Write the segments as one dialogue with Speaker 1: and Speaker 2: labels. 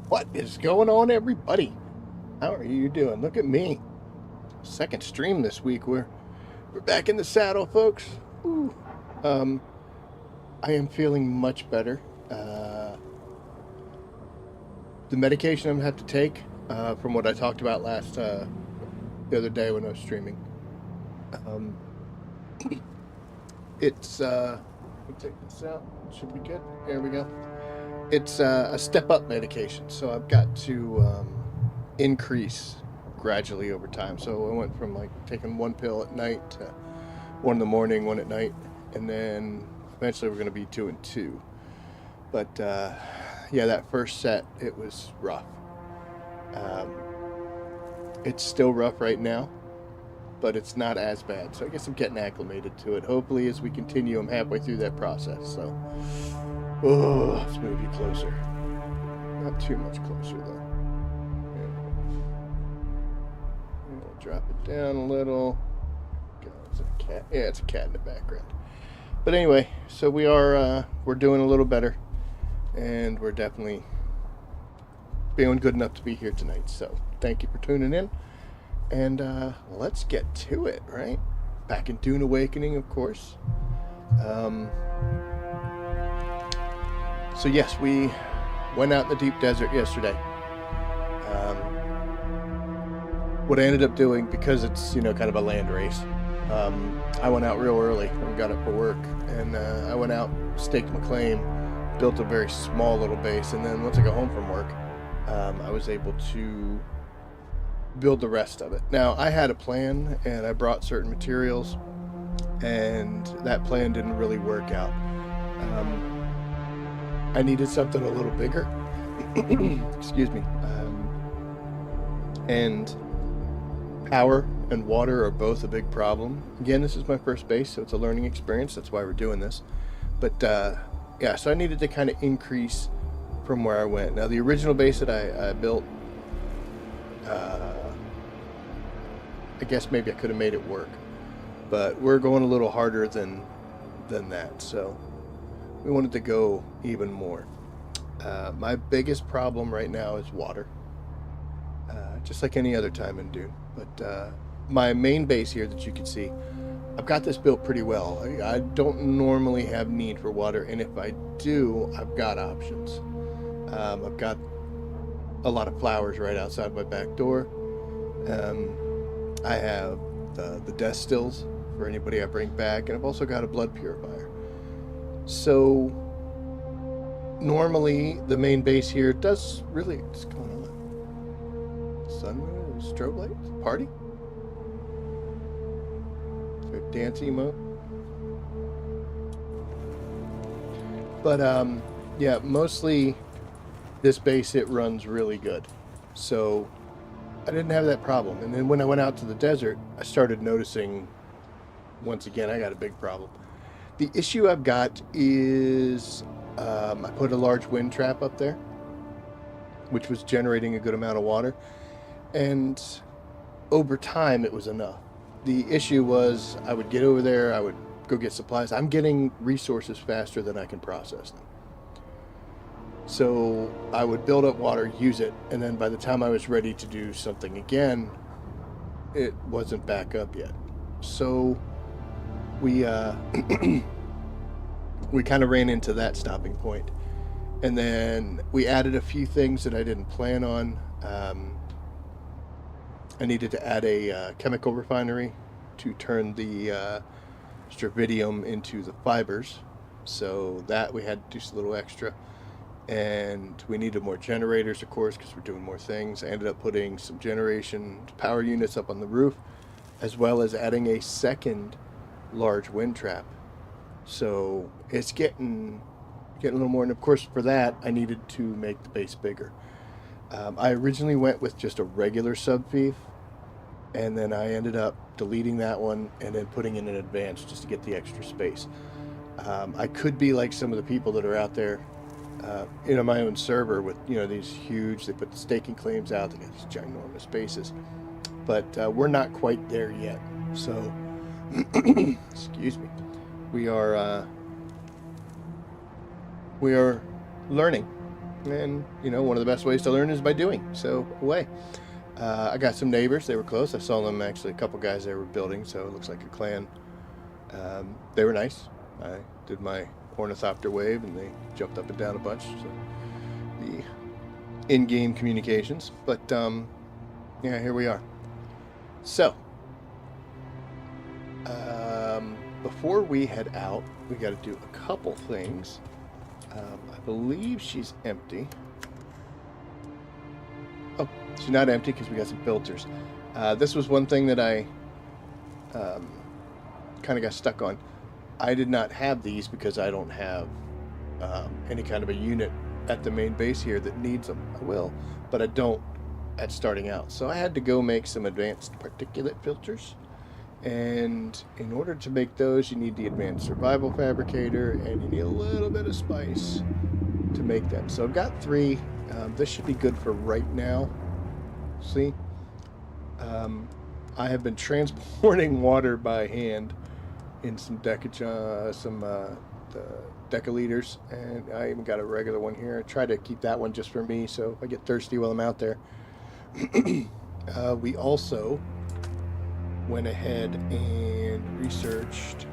Speaker 1: What is going on, everybody? How are you doing? Look at me. Second stream this week. We're back in the saddle, folks. Woo. Um, I am feeling much better. The medication I'm gonna have to take, from what I talked about the other day when I was streaming. Um, it's let me take this out. Should be good. There we go. It's a step up medication, so I've got to increase gradually over time. So I went from like taking one pill at night to one in the morning, one at night, and then eventually we're going to be two and two. But yeah, that first set, it was rough. Um, it's still rough right now, but it's not as bad. So I guess I'm getting acclimated to it. Hopefully, as we continue, I'm halfway through that process. So, oh, let's move you closer. Not too much closer though. And we'll drop it down a little. God, is it a cat? Yeah, it's a cat in the background. But anyway, so we're doing a little better, and we're definitely feeling good enough to be here tonight. So thank you for tuning in, and let's get to it. Right, back in Dune Awakening, of course. So yes, we went out in the deep desert yesterday. What I ended up doing, because it's kind of a land race, I went out real early and got up for work, and I went out, staked my claim, built a very small little base, and then once I got home from work, I was able to build the rest of it. Now, I had a plan, and I brought certain materials, and that plan didn't really work out. I needed something a little bigger. Excuse me. And power and water are both a big problem. Again, this is my first base, so it's a learning experience. That's why we're doing this. But yeah, so I needed to kind of increase from where I went. Now, the original base that I built, I guess maybe I could have made it work, but we're going a little harder than that. So we wanted to go even more. My biggest problem right now is water, just like any other time in Dune. But my main base here that you can see, I've got this built pretty well. I don't normally have need for water, and if I do, I've got options. I've got a lot of flowers right outside my back door. I have the death stills for anybody I bring back, and I've also got a blood purifier. So normally the main base here does really, what's going on? Sun, strobe lights, party? Dance emote. But yeah, mostly this base, it runs really good, so I didn't have that problem. And then when I went out to the desert, I started noticing, once again, I got a big problem. The issue I've got is I put a large wind trap up there, which was generating a good amount of water, and over time it was enough. The issue was I would get over there, I would go get supplies. I'm getting resources faster than I can process them. So I would build up water, use it, and then by the time I was ready to do something again, it wasn't back up yet. So we we kind of ran into that stopping point. And then we added a few things that I didn't plan on. I needed to add a chemical refinery to turn the stravidium into the fibers. So that we had to do a little extra. And we needed more generators, of course, because we're doing more things. I ended up putting some generation power units up on the roof, as well as adding a second large wind trap. So it's getting a little more. And of course, for that, I needed to make the base bigger. I originally went with just a regular subfief, and then I ended up deleting that one and then putting in an advanced just to get the extra space. I could be like some of the people that are out there in my own server with these huge, they put the staking claims out, they got these ginormous bases, but we're not quite there yet. So excuse me, we are learning. And, you know, one of the best ways to learn is by doing. So, away. I got some neighbors. They were close. I saw them, actually, a couple guys they were building, so it looks like a clan. They were nice. I did my ornithopter wave, and they jumped up and down a bunch. So the in-game communications. But, yeah, here we are. So, before we head out, we got to do a couple things. I believe she's empty. Oh, she's not empty because we got some filters. This was one thing that I kind of got stuck on. I did not have these because I don't have any kind of a unit at the main base here that needs them. I will, but I don't at starting out. So I had to go make some advanced particulate filters. And in order to make those, you need the advanced survival fabricator, and you need a little bit of spice to make them. So I've got 3. This should be good for right now. See? I have been transporting water by hand in some decaliters, and I even got a regular one here. I try to keep that one just for me, so if I get thirsty while I'm out there. We also went ahead and researched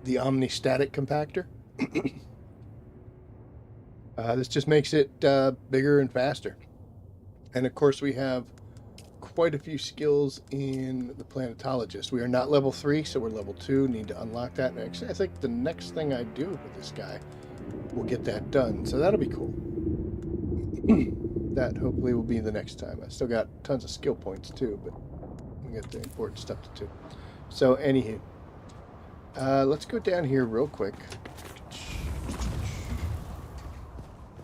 Speaker 1: the omnistatic compactor. This just makes it bigger and faster. And of course we have quite a few skills in the planetologist. We are not level 3, so we're level 2. Need to unlock that next. I think the next thing I do with this guy will get that done. So that'll be cool. That hopefully will be the next time. I still got tons of skill points too, but we got the important stuff to do. So anywho, let's go down here real quick.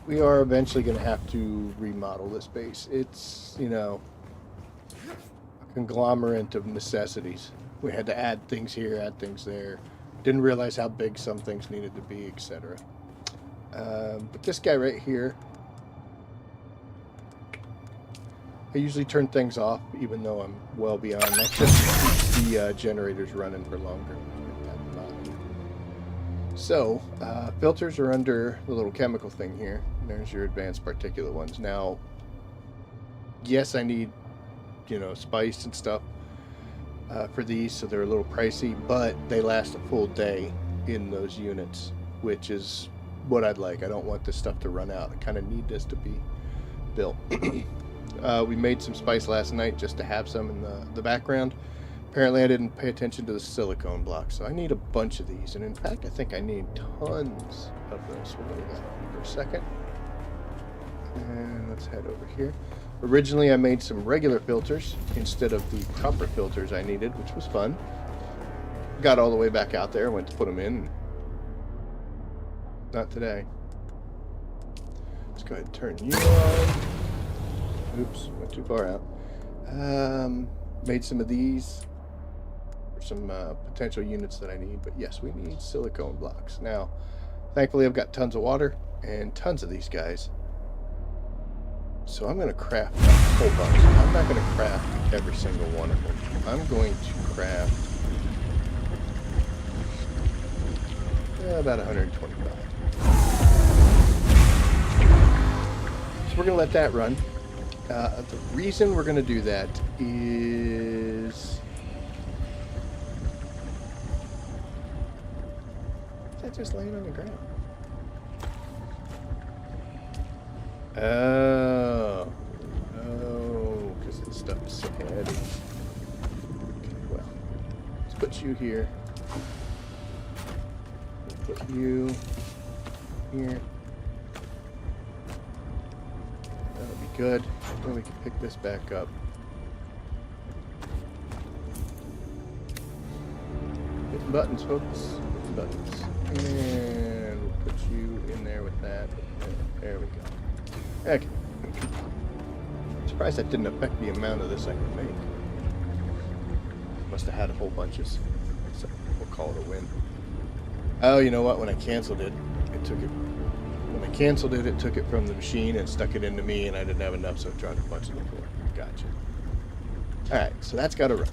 Speaker 1: We are eventually going to have to remodel this base. It's, you know, a conglomerate of necessities. We had to add things here, add things there. Didn't realize how big some things needed to be, etc. But this guy right here, I usually turn things off, even though I'm well beyond that, just to keep the generators running for longer. So, filters are under the little chemical thing here. There's your advanced particulate ones. Now, yes, I need, you know, spice and stuff for these, so they're a little pricey, but they last a full day in those units, which is what I'd like. I don't want this stuff to run out. I kind of need this to be built. We made some spice last night just to have some in the background. Apparently I didn't pay attention to the silicone blocks, so I need a bunch of these. And in fact, I think I need tons of those. We'll do that for a second. And let's head over here. Originally I made some regular filters instead of the proper filters I needed, which was fun. Got all the way back out there, went to put them in. Not today. Let's go ahead and turn you on. Oops, went too far out. Made some of these for some potential units that I need, but yes, we need silicone blocks. Now, thankfully I've got tons of water and tons of these guys. So I'm going to craft a whole bunch. I'm not going to craft every single one of them. I'm going to craft about 125. So we're going to let that run. The reason we're going to do that is that just laying on the ground. Oh, because this stuff is so heavy. Okay, well, let's put you here. We'll put you here. That'll be good. Then we can pick this back up. Hitting buttons, folks. Hitting buttons. And we'll put you in there with that. There we go. Okay. I'm surprised that didn't affect the amount of this I can make. Must have had a whole bunch of, so we'll call it a win. Oh, you know what? When I canceled it, it took it. When I canceled it, it took it from the machine and stuck it into me, and I didn't have enough, so it dropped a bunch of the floor. Gotcha. Alright, so that's got to run.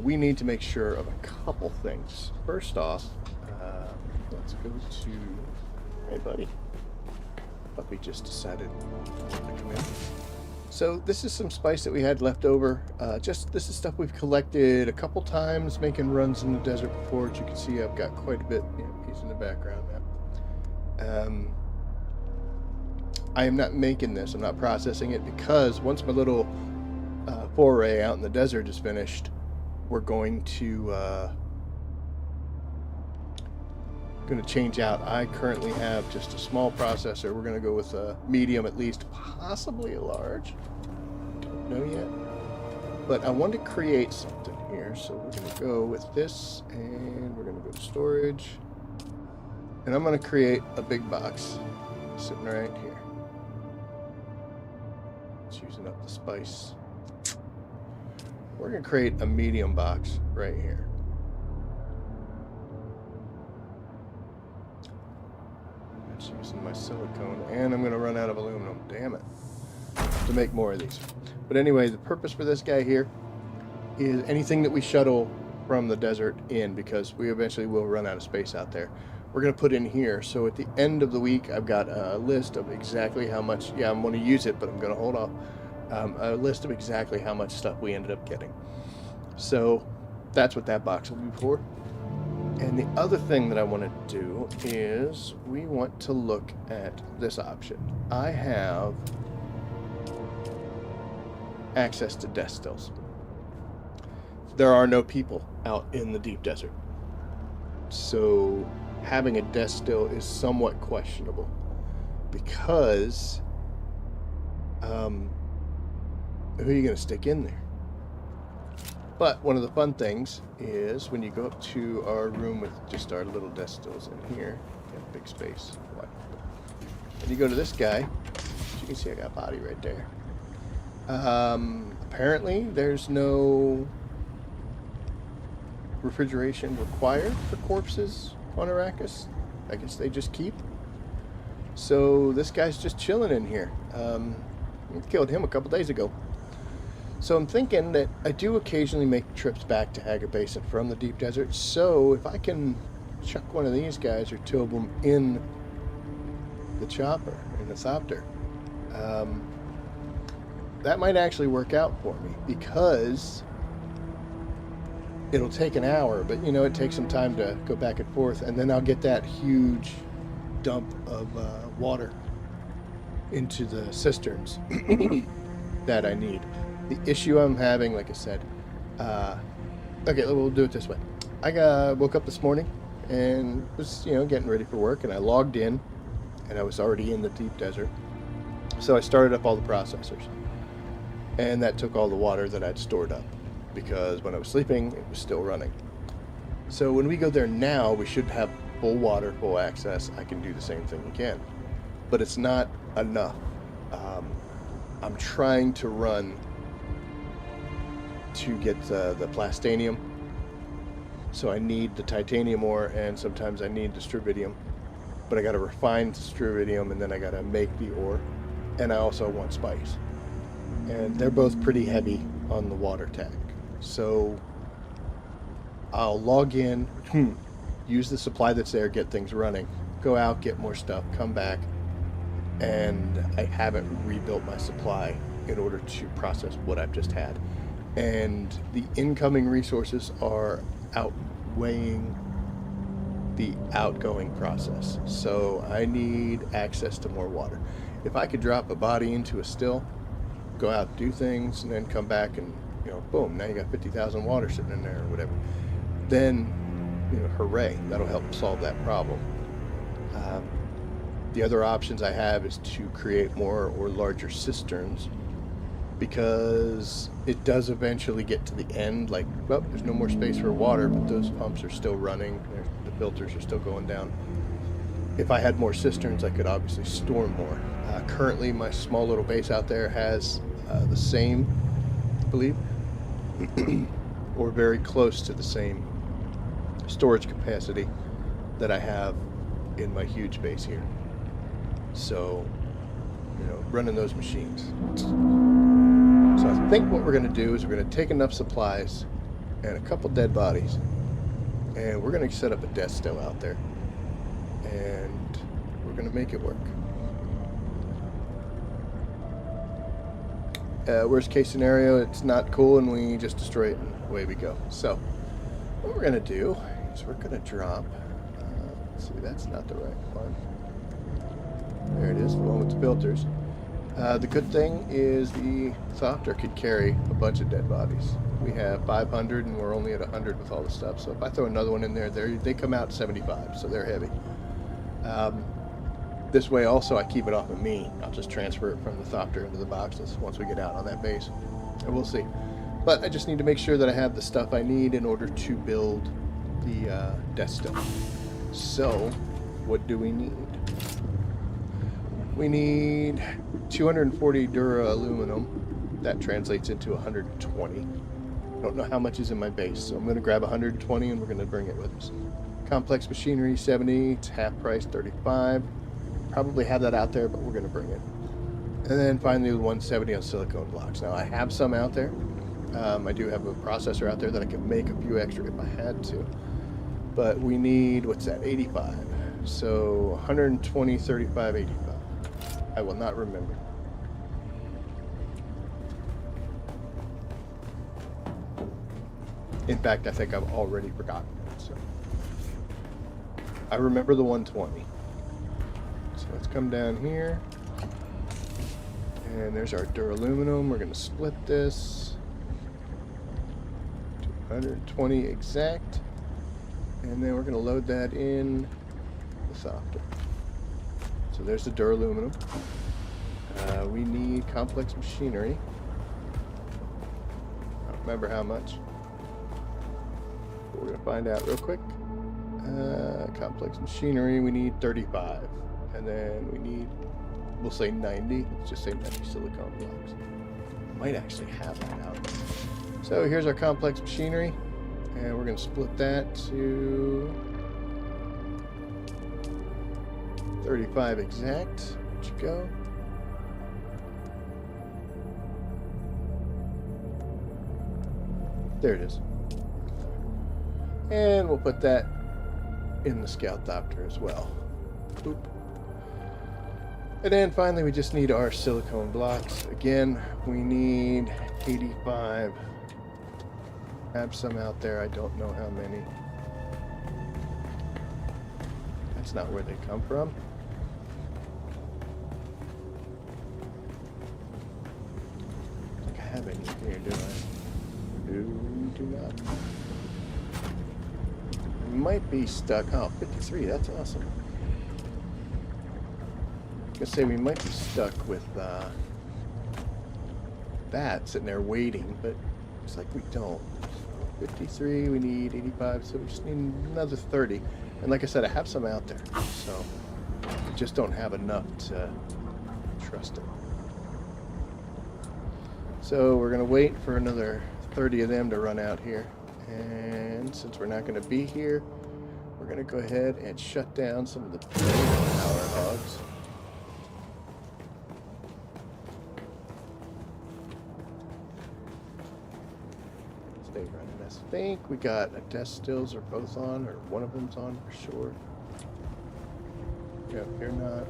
Speaker 1: We need to make sure of a couple things. First off, let's go to Hey, buddy. Puppy just decided to come in. So this is some spice that we had left over. This is stuff we've collected a couple times making runs in the desert before. As you can see, I've got quite a bit. Yeah, he's in the background now. I am not making this. I'm not processing it because once my little foray out in the desert is finished, we're going to change out. I currently have just a small processor. We're going to go with a medium at least, possibly a large. Don't know yet. But I want to create something here, so we're going to go with this, and we're going to go to storage. And I'm going to create a big box sitting right here. It's using up the spice. We're going to create a medium box right here. That's using my silicone, and I'm going to run out of aluminum. Damn it. To make more of these. But anyway, the purpose for this guy here is anything that we shuttle from the desert in, because we eventually will run out of space out there. We're going to put in here. So at the end of the week, I've got a list of exactly how much, yeah, I'm going to use it, but I'm going to hold off. A list of exactly how much stuff we ended up getting. So that's what that box will be for. And the other thing that I want to do is we want to look at this option. I have access to death stills. There are no people out in the deep desert. So having a death still is somewhat questionable because who are you going to stick in there? But one of the fun things is when you go up to our room with just our little death stills in here, got big space. And you go to this guy, as you can see I got a body right there. Apparently there's no refrigeration required for corpses on Arrakis. I guess they just keep. So this guy's just chilling in here. We killed him a couple days ago. So I'm thinking that I do occasionally make trips back to Hagar Basin from the deep desert. So if I can chuck one of these guys or two of them in the chopper, in the thopter, that might actually work out for me because it'll take an hour, but you know, it takes some time to go back and forth, and then I'll get that huge dump of water into the cisterns that I need. The issue I'm having, like I said, okay, we'll do it this way. I woke up this morning and was, getting ready for work, and I logged in, and I was already in the deep desert. So I started up all the processors, and that took all the water that I'd stored up, because when I was sleeping, it was still running. So when we go there now, we should have full water, full access. I can do the same thing again, but it's not enough. I'm trying to run to get the plastanium, so I need the titanium ore, and sometimes I need the strontium, but I got to refine the strontium, and then I got to make the ore, and I also want spice, and they're both pretty heavy on the water tank. So I'll log in, use the supply that's there, get things running, go out, get more stuff, come back, and I haven't rebuilt my supply in order to process what I've just had. And the incoming resources are outweighing the outgoing process. So I need access to more water. If I could drop a body into a still, go out, do things, and then come back and, boom, now you got 50,000 water sitting in there or whatever, then, hooray, that'll help solve that problem. The other options I have is to create more or larger cisterns, because it does eventually get to the end, like, well, there's no more space for water, but those pumps are still running, the filters are still going down. If I had more cisterns, I could obviously store more. Currently, my small little base out there has the same, I believe, or very close to the same storage capacity that I have in my huge base here. So, running those machines. So I think what we're going to do is we're going to take enough supplies and a couple dead bodies, and we're going to set up a death still out there, and we're we're going to make it work. Worst case scenario, it's not cool and we just destroy it and away we go. So what we're going to do is we're going to drop, let's see, that's not the right one. There it is, the one with the filters. The good thing is the Thopter could carry a bunch of dead bodies. We have 500 and we're only at 100 with all the stuff. So if I throw another one in there, they come out 75, so they're heavy. This way also I keep it off of me. I'll just transfer it from the Thopter into the boxes once we get out on that base. And we'll see. But I just need to make sure that I have the stuff I need in order to build the Death Stone. So, what do we need? We need 240 Dura aluminum. That translates into 120. I don't know how much is in my base, so I'm going to grab 120 and we're going to bring it with us. Complex machinery, 70. It's half price, 35. Probably have that out there, but we're going to bring it. And then finally, 170 on silicone blocks. Now, I have some out there. I do have a processor out there that I can make a few extra if I had to. But we need, what's that, 85. So 120, 35, 85. I will not remember. In fact, I think I've already forgotten it. So I remember the 120. So let's come down here. And there's our duraluminum. We're going to split this. 220 exact. And then we're going to load that in the Thopter. So there's the duraluminum. We need complex machinery. I don't remember how much. But we're going to find out real quick. Complex machinery, we need 35. And then we need, we'll say 90. Let's just say 90 silicone blocks. Might actually have that out. So here's our complex machinery. And we're going to split that to 35 exact. Where'd you go? There it is. And we'll put that in the Scout Thopter as well. Boop. And then finally we just need our silicone blocks. Again, we need 85. Have some out there, I don't know how many. That's not where they come from. I don't think I have any here, do I? Do not. I might be stuck. Oh, 53, that's awesome. I was gonna say we might be stuck with that sitting there waiting, but looks like we don't. 53, we need 85, so we just need another 30. And like I said, I have some out there, so I just don't have enough to trust it. So we're going to wait for another 30 of them to run out here. And since we're not going to be here, we're going to go ahead and shut down some of the power hogs. Stay running. I think we got a death stills are both on, or one of them's on for sure. Yep, you're not.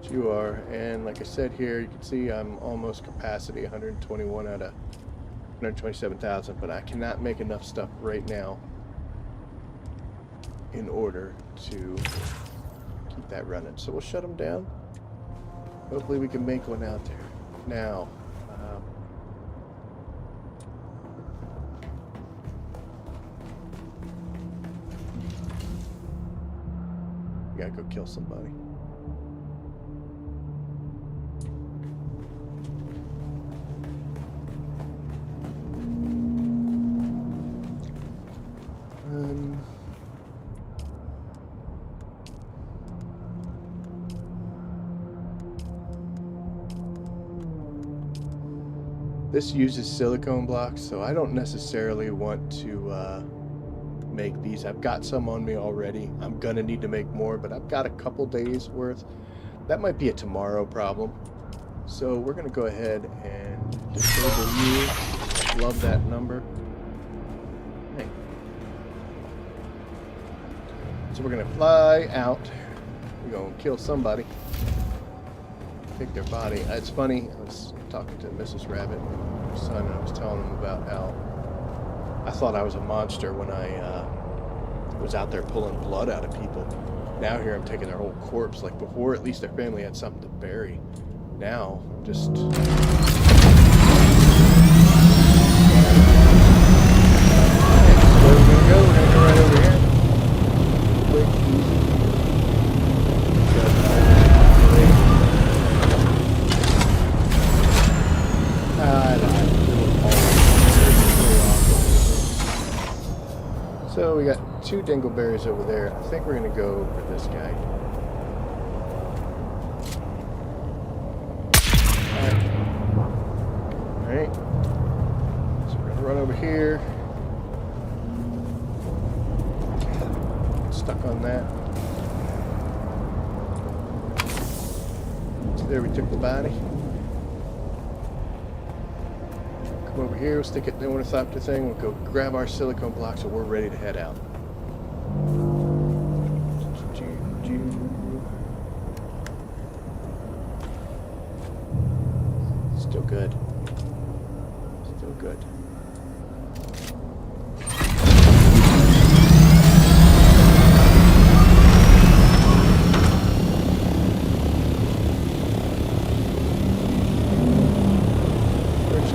Speaker 1: But you are. And like I said here, you can see I'm almost capacity, 121 out of 127,000, but I cannot make enough stuff right now in order to keep that running. So we'll shut them down. Hopefully we can make one out there. Now, we gotta go kill somebody. This uses silicone blocks, so I don't necessarily want to make these. I've got some on me already. I'm gonna need to make more, but I've got a couple days worth. That might be a tomorrow problem. So we're gonna go ahead and disable you. Love that number. Hey. So we're gonna fly out. We're gonna kill somebody. Take their body. It's funny, I was talking to Mrs. Rabbit, my son, and I was telling him about how I thought I was a monster when I was out there pulling blood out of people. Now here I'm taking their whole corpse. Like before, at least their family had something to bury. Now, just... Where are we gonna go? We're gonna go right over here. Quick, easy. So we got 2 dingleberries over there. I think we're gonna go for this guy. Alright. So we're gonna run over here. Stuck on that. So there we took the body. Come over here, we'll stick it in the ornithopter thing, we'll go grab our silicone blocks and we're ready to head out. Still good. Still good.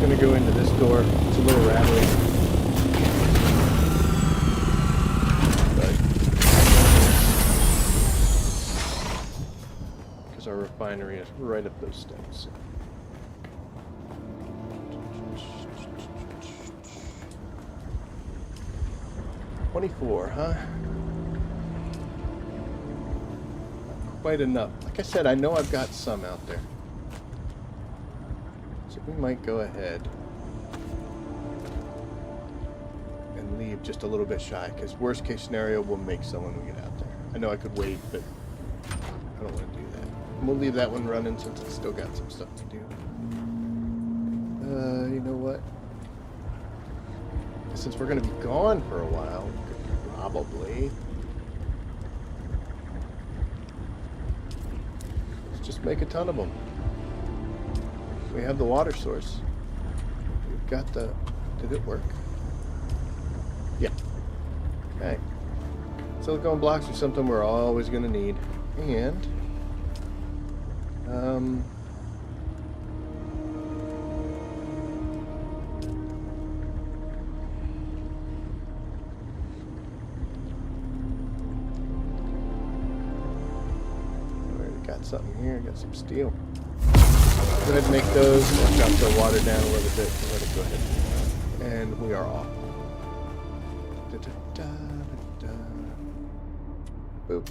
Speaker 1: Going to go into this door. It's a little rattly, because our refinery is right up those steps. $24, huh? Not quite enough. Like I said, I know I've got some out there. We might go ahead and leave just a little bit shy, because worst case scenario, we'll make some when we get out there. I know I could wait, but I don't want to do that. And we'll leave that one running since it's still got some stuff to do. You know what? Since we're going to be gone for a while, we could probably... let's just make a ton of them. We have the water source. We've got the... did it work? Yeah. Okay. Silicone blocks are something we're always going to need. And... already got something here. Got some steel. Go ahead and make those. I'll drop the water down a little bit. Let it go ahead. And we are off. Da, da, da, da, da. Boop.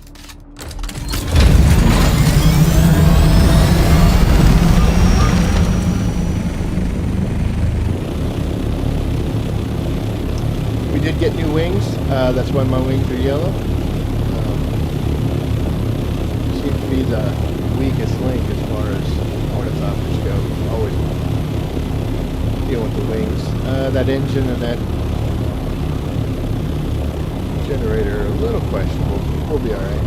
Speaker 1: We did get new wings. That's why my wings are yellow. Seems to be the weakest link as far as ornithopters go. Always deal with the wings. That engine and that generator are a little questionable. We'll be alright.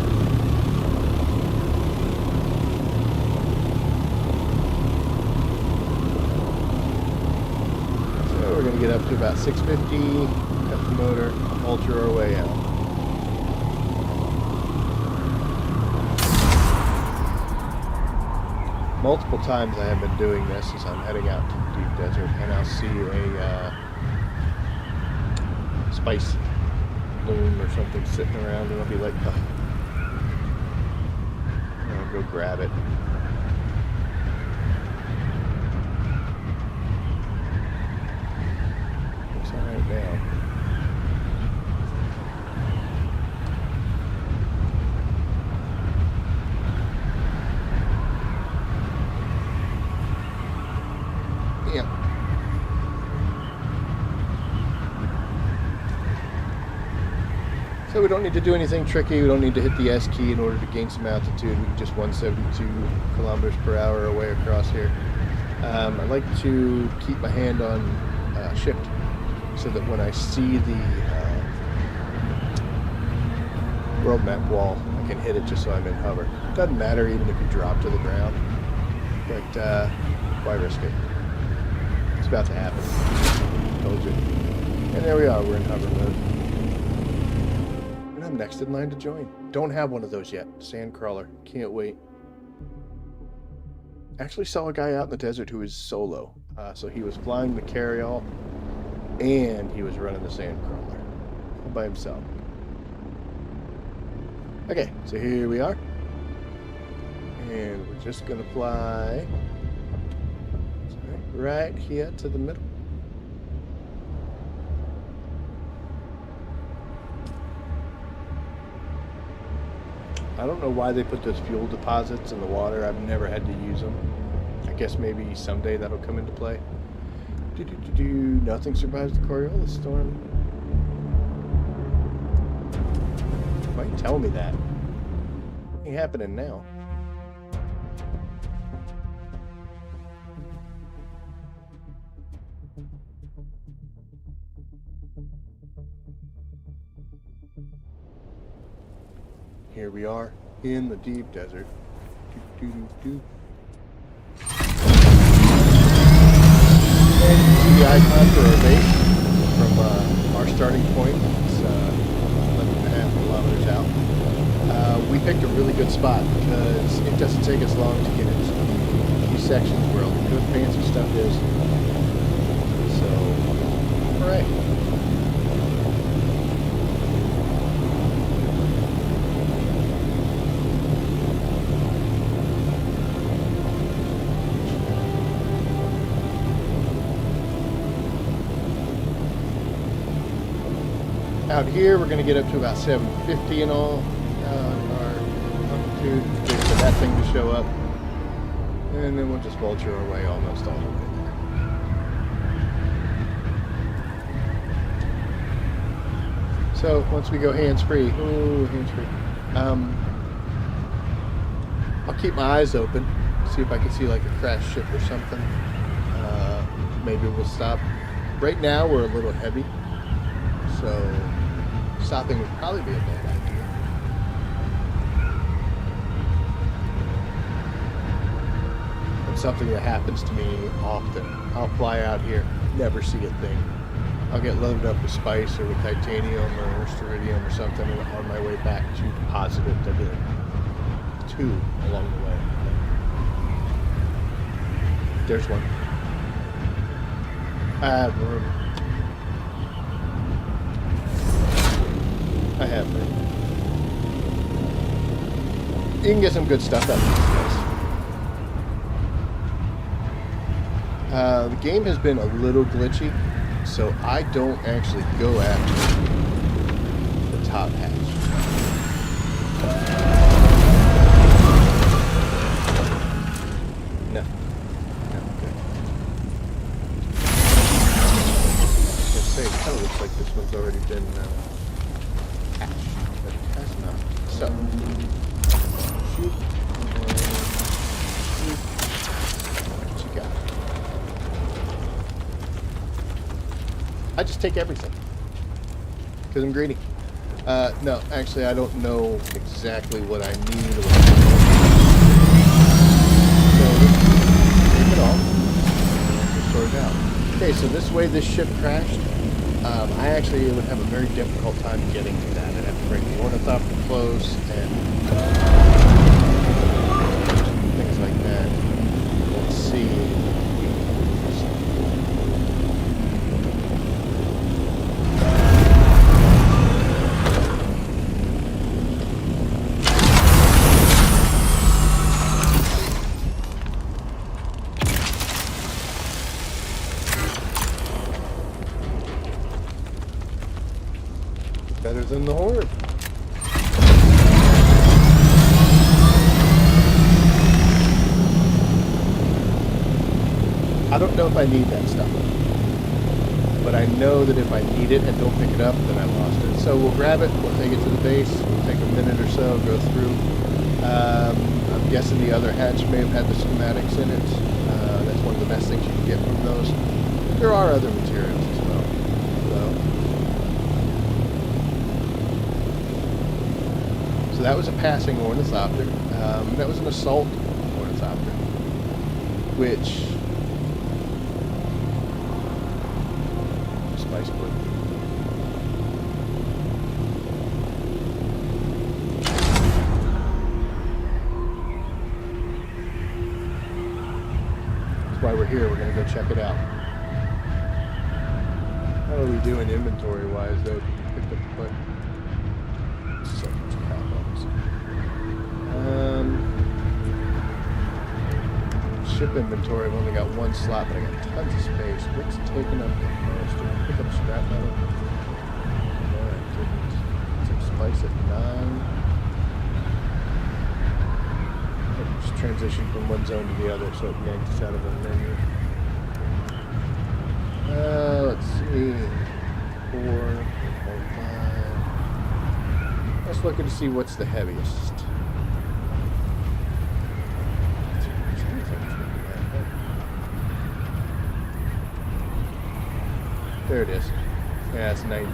Speaker 1: So we're going to get up to about 650, cut the motor, alter our way out. Multiple times I have been doing this as I'm heading out to the deep desert, and I'll see a spice loom or something sitting around, and I'll be like, oh. And I'll go grab it. Looks alright now. So we don't need to do anything tricky. We don't need to hit the S key in order to gain some altitude. We can just 172 kilometers per hour away across here. I like to keep my hand on shift so that when I see the world map wall, I can hit it just so I'm in hover. Doesn't matter even if you drop to the ground, but why risk it? It's about to happen. Told you. And there we are, we're in hover mode. And I'm next in line to join. Don't have one of those yet. Sandcrawler. Can't wait. Actually saw a guy out in the desert who was solo. So he was flying the carryall and he was running the Sandcrawler all by himself. Okay, so here we are. And we're just gonna fly right here to the middle. I don't know why they put those fuel deposits in the water. I've never had to use them. I guess maybe someday that'll come into play. Nothing survives the Coriolis storm. Why are you telling me that? Ain't happening now. Here we are in the deep desert. And you see the icon for our base from our starting point. It's 11.5 kilometers out. We picked a really good spot because it doesn't take us long to get into these sections where all the good fancy stuff is. So, hooray. Out here, we're going to get up to about 750 in all, our altitude, wait for that thing to show up, and then we'll just vulture our way almost all the way there. So once we go hands-free, I'll keep my eyes open, see if I can see like a crashed ship or something. Maybe we'll stop. Right now, we're a little heavy, so stopping would probably be a bad idea. It's something that happens to me often. I'll fly out here, never see a thing. I'll get loaded up with spice or with titanium or iridium or something, and on my way back to positive, there'll be like 2 along the way. There's one. I have room. I have room. You can get some good stuff out of these guys. The game has been a little glitchy, so I don't actually go after the top hatch. No. No, good. I was gonna say, it kind of looks like this one's already been but it has not. So, shoot, and shoot. What you got? I just take everything because I'm greedy. No, actually, I don't know exactly what I need. So, take it all. Just sort it out. Okay, so this way this ship crashed. I actually would have a very difficult time getting to that. I'd have to bring the ornithopter close and things like that. Let's see. Better than the Horde. I don't know if I need that stuff, but I know that if I need it and don't pick it up, then I lost it. So we'll grab it, we'll take it to the base, we'll take a minute or so, go through. I'm guessing the other hatch may have had the schematics in it. That's one of the best things you can get from those. There are other materials as well. So that was a passing ornithopter. That was an assault ornithopter, which spice blue. That's why we're here. We're gonna go check it out. How are we doing inventory-wise, though? Picked up a bunch. So much crap on this. Ship inventory, I've only got one slot, but I got tons of space. What's taking up the most? Do I pick up scrap metal? No, I didn't. Some spice at 9. Just transition from one zone to the other, so it yanked us out of the menu. Let's see. 4, 5. Let's look to see what's the heaviest. There it is. Yeah, it's 19.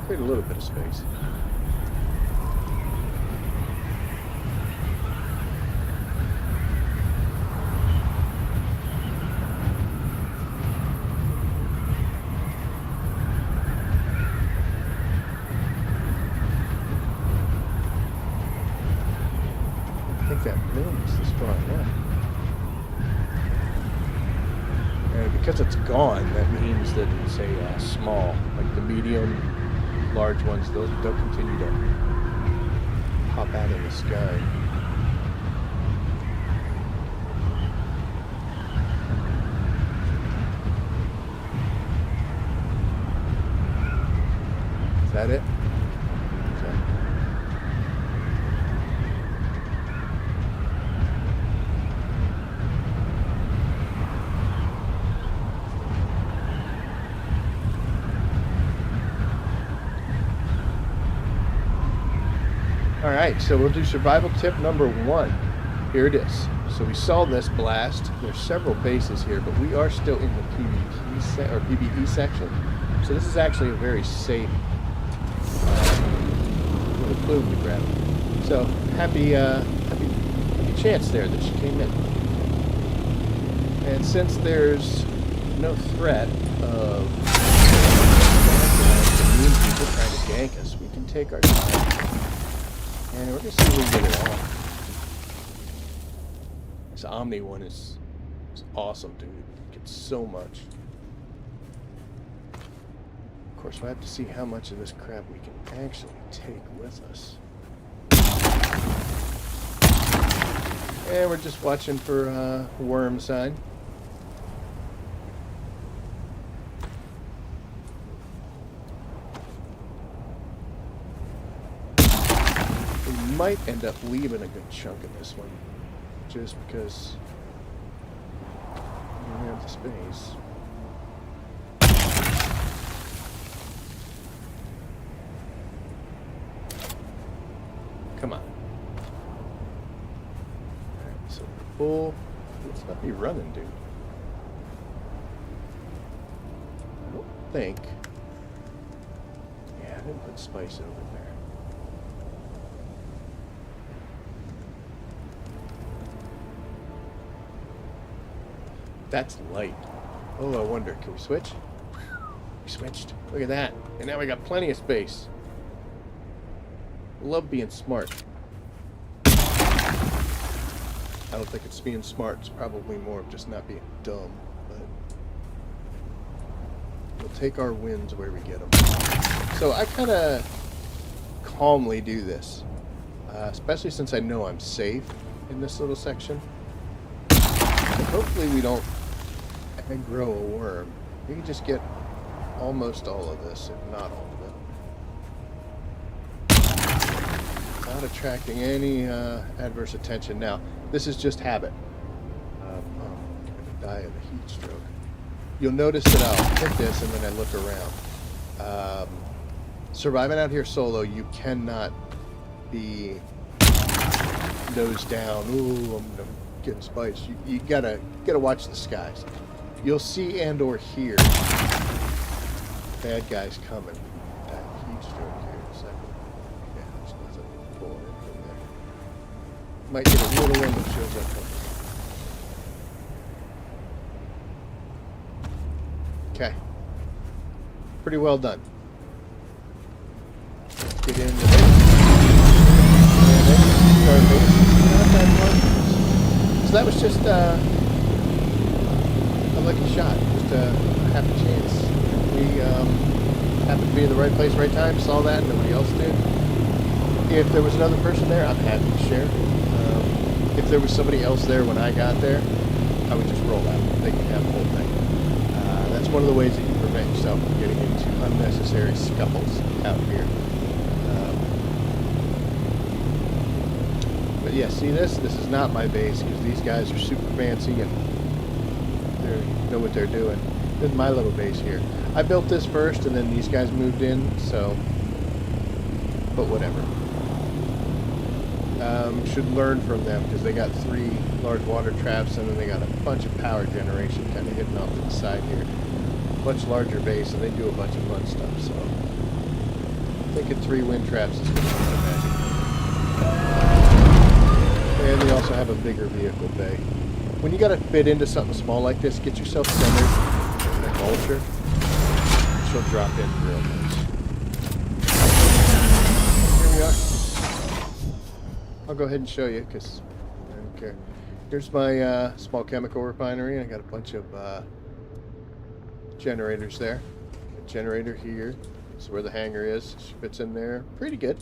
Speaker 1: Create a little bit of space. I think that moon is the strong one. And because it's gone, that means that it's a small, like the medium, large ones, they'll continue to pop out in the sky. Is that it? Okay. Alright, so we'll do survival tip number 1. Here it is. So we saw this blast. There's several bases here, but we are still in the PvE section. So this is actually a very safe little plume to grab. So happy chance there that she came in. And since there's no threat of immune people trying to gank us, we can take our time. And we're going to see if we can get it on. This Omni one is awesome, dude. It gets so much. Of course, we'll have to see how much of this crap we can actually take with us. And we're just watching for worm sign. Might end up leaving a good chunk of this one, just because we don't have the space. Come on. Alright, so full. Let's not be running, dude. I don't think. Yeah, I didn't put spice over there. That's light. Oh, I wonder, can we switch? We switched. Look at that. And now we got plenty of space. Love being smart. I don't think it's being smart. It's probably more of just not being dumb. But we'll take our wins where we get them. So I kind of calmly do this. Especially since I know I'm safe in this little section. So hopefully we don't grow a worm. We can just get almost all of this, if not all of it. Not attracting any adverse attention. Now, this is just habit. I'm going to die of a heat stroke. You'll notice that I'll hit this and then I look around. Surviving out here solo, you cannot be nose down. Ooh, I'm getting spiced. You gotta watch the skies. You'll see and or hear bad guys coming. Heat stroke here in a second. Might get a little one that shows up. Okay. Pretty well done. Let's get into this. And not that much. So that was just a lucky shot. Just a happy chance. We happened to be in the right place, right time, saw that, nobody else did. If there was another person there, I'm happy to share. If there was somebody else there when I got there, I would just roll out. They can have the whole thing. That's one of the ways that you prevent yourself from getting into unnecessary scuffles out here. But yeah, see this? This is not my base because these guys are super fancy and they know what they're doing. This is my little base here. I built this first and then these guys moved in, so, but whatever. Should learn from them because they got 3 large water traps and then they got a bunch of power generation kind of hidden off to the side here. Much larger base and they do a bunch of fun stuff, so I'm thinking 3 wind traps is good for magic. And they also have a bigger vehicle bay. When you gotta fit into something small like this, get yourself centered in a vulture. She'll drop in real nice. Here we are. I'll go ahead and show you because I don't care. Here's my small chemical refinery. I got a bunch of generators there. A generator here. This is where the hangar is. She fits in there pretty good.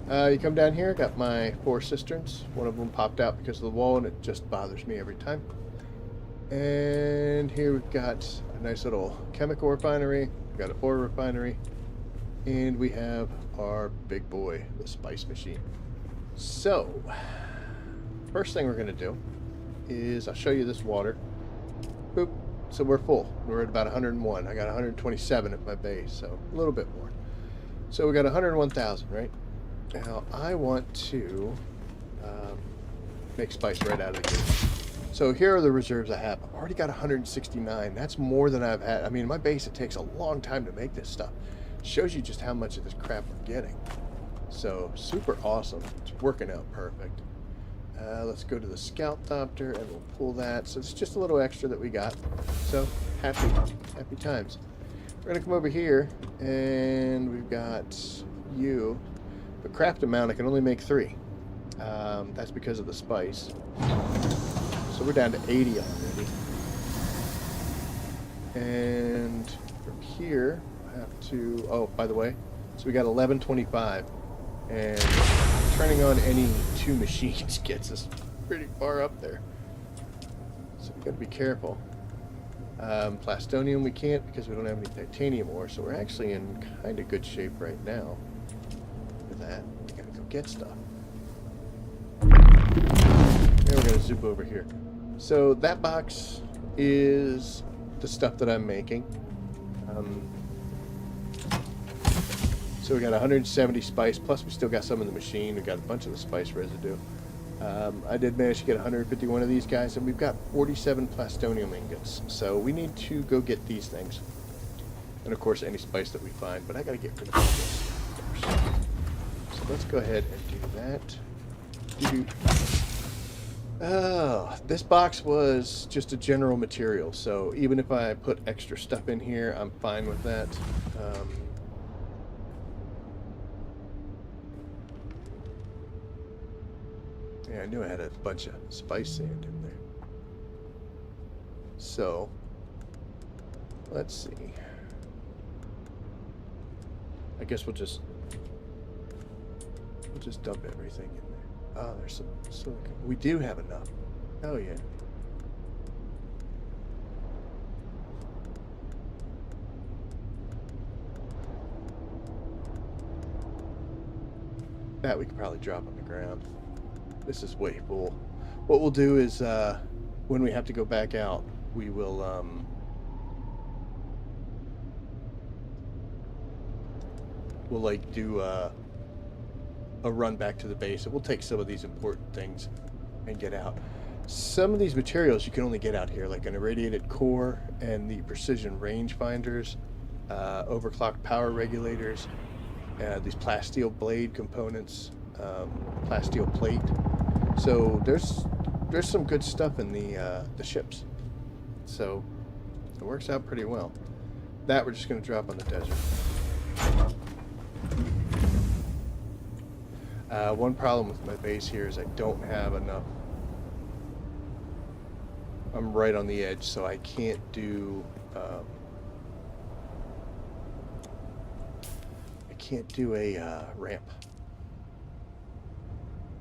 Speaker 1: You come down here, got my 4 cisterns. One of them popped out because of the wall and it just bothers me every time. And here we've got a nice little chemical refinery. We've got a ore refinery. And we have our big boy, the spice machine. So, first thing we're going to do is I'll show you this water. Boop. So we're full. We're at about 101. I got 127 at my base, so a little bit more. So we got 101,000, right? Now I want to make spice right out of the gate. So here are the reserves I have. I've already got 169. That's more than I've had. I mean, my base, it takes a long time to make this stuff. It shows you just how much of this crap we're getting. So super awesome. It's working out perfect. Let's go to the scout doctor and we'll pull that. So it's just a little extra that we got. So happy times. We're gonna come over here and we've got you. But craft amount, I can only make 3. That's because of the spice. So we're down to 80 already. And from here, I have to, oh, by the way, so we got 1125. And turning on any 2 machines gets us pretty far up there. So we gotta be careful. Plastonium we can't because we don't have any titanium ore, so we're actually in kind of good shape right now. With that, we gotta go get stuff. Now we're gonna zoom over here. So that box is the stuff that I'm making. So we got 170 spice, plus we still got some in the machine. We got a bunch of the spice residue. I did manage to get 151 of these guys, and we've got 47 plastonium ingots. So we need to go get these things. And of course, any spice that we find, but I gotta get rid of this first. So let's go ahead and do that. Oh, this box was just a general material, so even if I put extra stuff in here, I'm fine with that. Yeah, I knew I had a bunch of spice sand in there. So, let's see. I guess we'll just dump everything in there. Oh, there's some silicon. We do have enough. Oh yeah. That we could probably drop on the ground. This is way full. What we'll do is, when we have to go back out, we will, we'll like do a run back to the base, and we'll take some of these important things and get out. Some of these materials you can only get out here, like an irradiated core and the precision rangefinders, overclocked power regulators, these plasteel blade components. plasteel plate. So there's some good stuff in the ships. So it works out pretty well. That we're just going to drop on the desert. One problem with my base here is I don't have enough. I'm right on the edge, so I can't do. I can't do a ramp.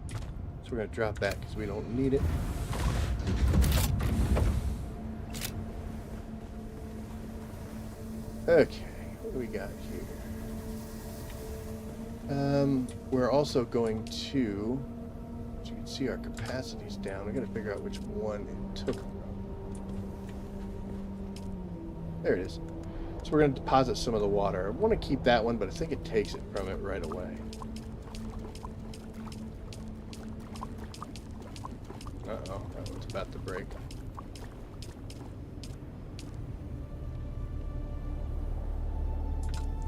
Speaker 1: So we're going to drop that because we don't need it. Okay, what do we got here? We're also going to, as you can see, our capacity's down. We got to figure out which one it took. There it is. So we're going to deposit some of the water. I want to keep that one, but I think it takes it from it right away. Uh-oh, that one's about to break.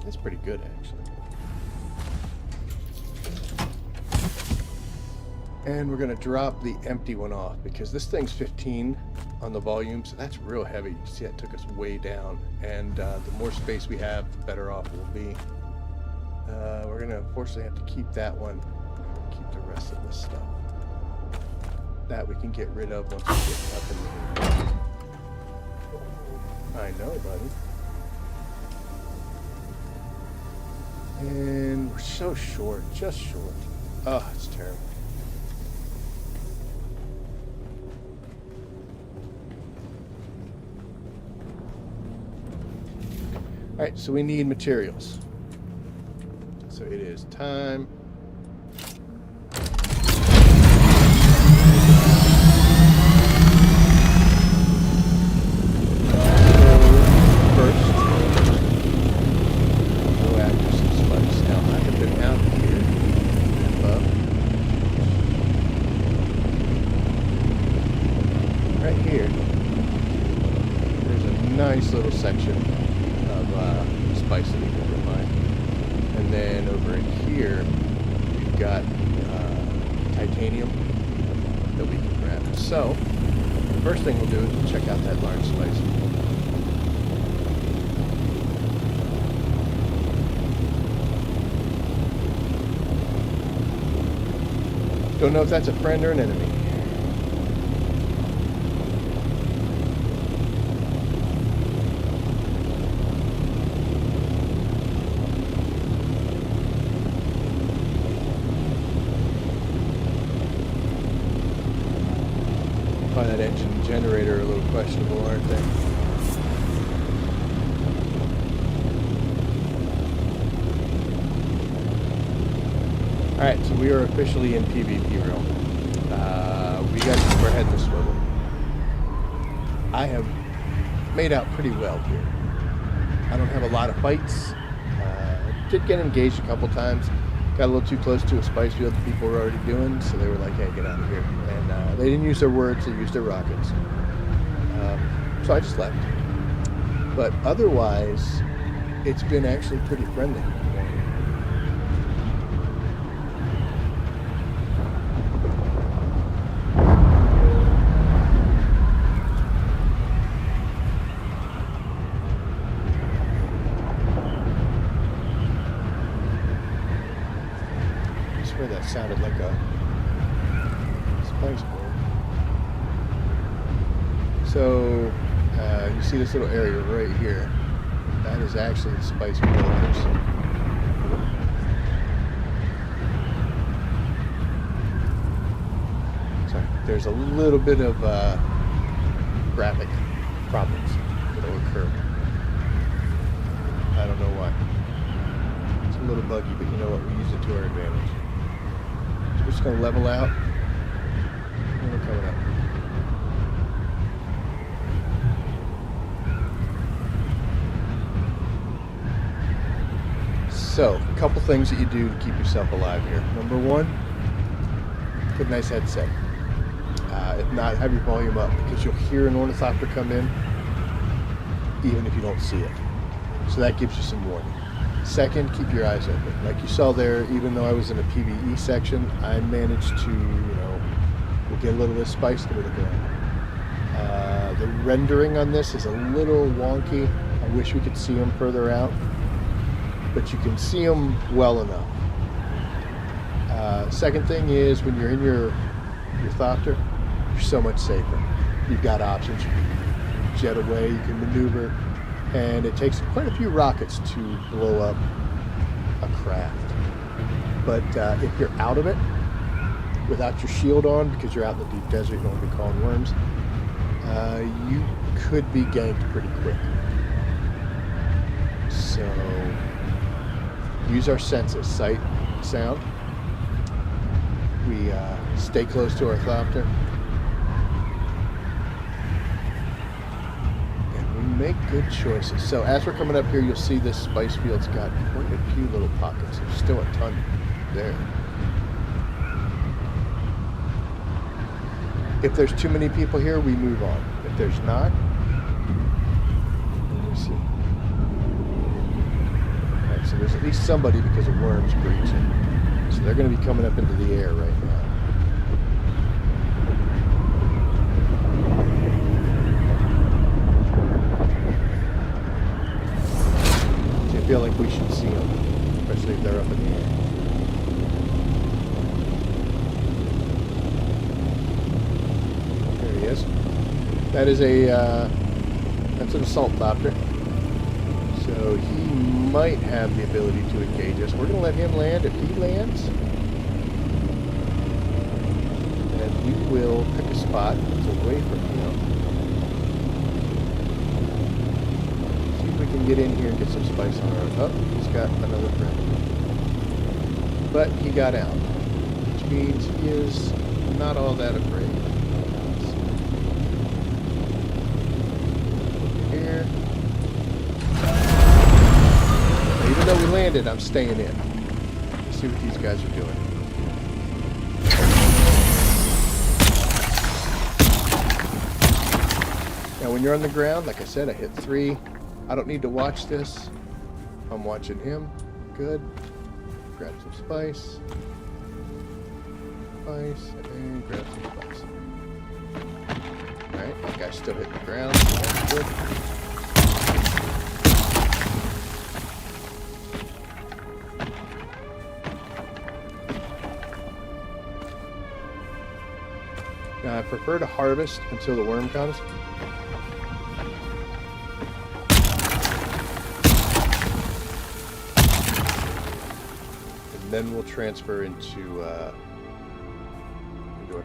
Speaker 1: That's pretty good, actually. And we're going to drop the empty one off because this thing's 15 on the volume, so that's real heavy. You see, that took us way down. And the more space we have, the better off we'll be. We're going to unfortunately have to keep that one. Keep the rest of this stuff. That we can get rid of once we get up in the... I know, buddy. And we're so short, just short. Oh, it's terrible. Alright, so we need materials. So it is time. Nice little section of spice that we can refine. And then over here, we've got titanium that we can grab. So, the first thing we'll do is check out that large spice. Don't know if that's a friend or an enemy. That engine and generator are a little questionable, aren't they? Alright, so we are officially in PvP realm. We got to keep our head in the swivel. I have made out pretty well here. I don't have a lot of fights. Did get engaged a couple times. Got a little too close to a spice field that people were already doing, so they were like, hey, get out of here. And they didn't use their words, they used their rockets. So I just left. But otherwise, it's been actually pretty friendly. I swear that sounded like a spice board. So, you see this little area right here. That is actually the spice boilers. So, there's a little bit of graphic problems that will occur. I don't know why. It's a little buggy, but you know what? We use it to our advantage. So we're just going to level out. And we're coming up. So, a couple things that you do to keep yourself alive here. Number one, put a nice headset. If not, have your volume up, because you'll hear an ornithopter come in, even if you don't see it. So that gives you some warning. Second, keep your eyes open. Like you saw there, even though I was in a PvE section, I managed to, we'll get a little of this spice to the ground. The rendering on this is a little wonky. I wish we could see them further out, but you can see them well enough. Second thing is when you're in your Thopter, you're so much safer. You've got options. You can jet away, you can maneuver, and it takes quite a few rockets to blow up a craft. But if you're out of it, without your shield on, because you're out in the deep desert, you don't want to be calling worms, you could be ganked pretty quick. So use our senses, sight, sound. We stay close to our Thopter. And we make good choices. So as we're coming up here, you'll see this spice field's got quite a few little pockets. There's still a ton there. If there's too many people here, we move on. If there's not, let me see. All right, so there's at least somebody because of worms breaching. So they're going to be coming up into the air right now. So I feel like we should see them, especially if they're up in the air. There he is. That is that's an assault Thopter. So he might have the ability to engage us. We're going to let him land. If he lands, then we will pick a spot that's away from him. See if we can get in here and get some spice on our own. Oh, he's got another friend. But he got out, which means he is not all that afraid. Here. Even though we landed, I'm staying in. Let's see what these guys are doing. Now when you're on the ground, like I said, I hit 3. I don't need to watch this. I'm watching him. Good. Grab some spice. Spice, and grab some spice. Alright, that guy's still hitting the ground, so that's good. Now I prefer to harvest until the worm comes. And then we'll transfer into our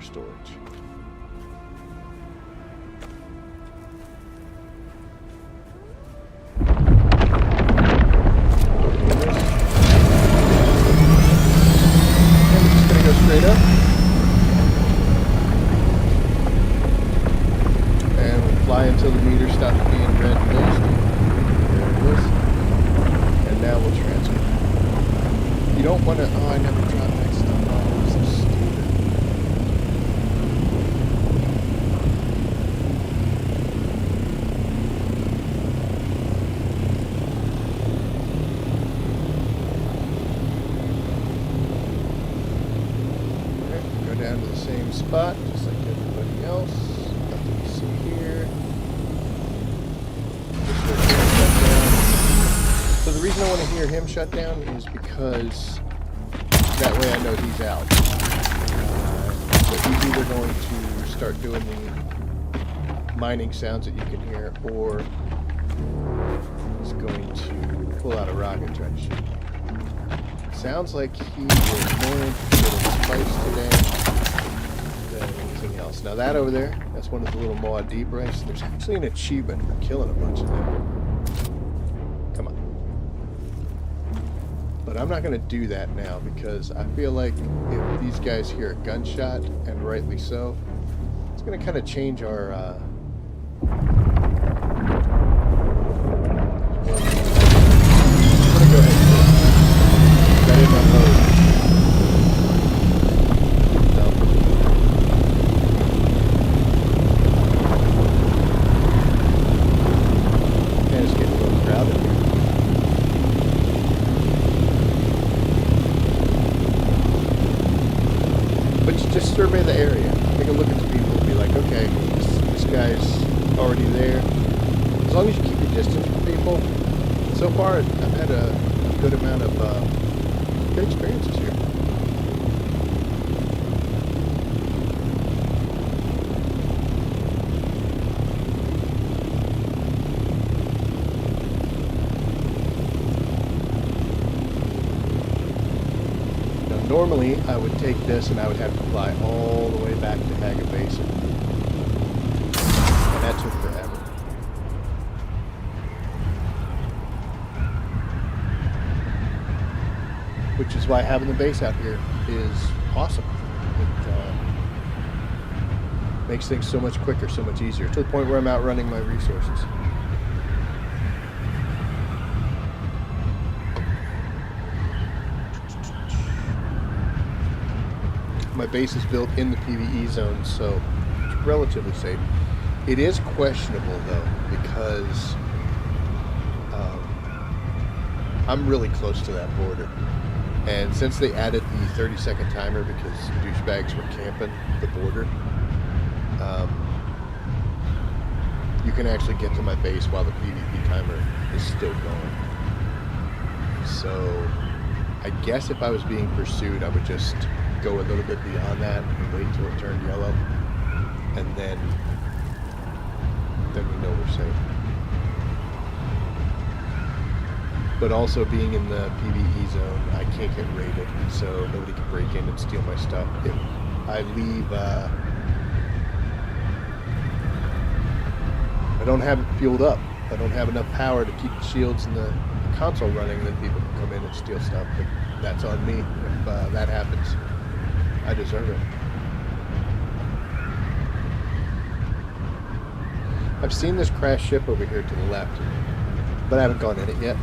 Speaker 1: storage. And we're just going to go straight up. Fly until the meter stops being red and dusty. There it is. And now we'll transfer. You don't want to... Oh, I never dropped that stuff off. I'm so stupid. Okay, go down to the same spot, just like everybody else. Nothing to see here. So the reason I want to hear him shut down is because that way I know he's out. So he's either going to start doing the mining sounds that you can hear, or he's going to pull out a rocket and try to shoot. Sounds like he is more interested in spice today than anything else. Now that over there, that's one of the little Maw deep rice. There's actually an achievement for killing a bunch of them. Come on. But I'm not going to do that now because I feel like if these guys hear a gunshot, and rightly so, it's going to kind of change our... I'm going to go ahead and do it. That is my load. just survey the area. Take a look at the people and be like, okay, this guy's already there. As long as you keep your distance from people. So far, I've had a good amount of good experiences here. Normally, I would take this and I would have to fly all the way back to Haga Basin. And that took forever. Which is why having the base out here is awesome. It makes things so much quicker, so much easier, to the point where I'm outrunning my resources. My base is built in the PvE zone, so it's relatively safe. It is questionable, though, because I'm really close to that border. And since they added the 30-second timer because douchebags were camping the border, you can actually get to my base while the PvP timer is still going. So I guess if I was being pursued, I would just go a little bit beyond that and wait till it turned yellow, and then we know we're safe. But also, being in the PvE zone, I can't get raided, so nobody can break in and steal my stuff. If I leave, I don't have it fueled up. I don't have enough power to keep the shields and the console running, then people can come in and steal stuff. But that's on me if that happens. I deserve it. I've seen this crashed ship over here to the left, but I haven't gone in it yet.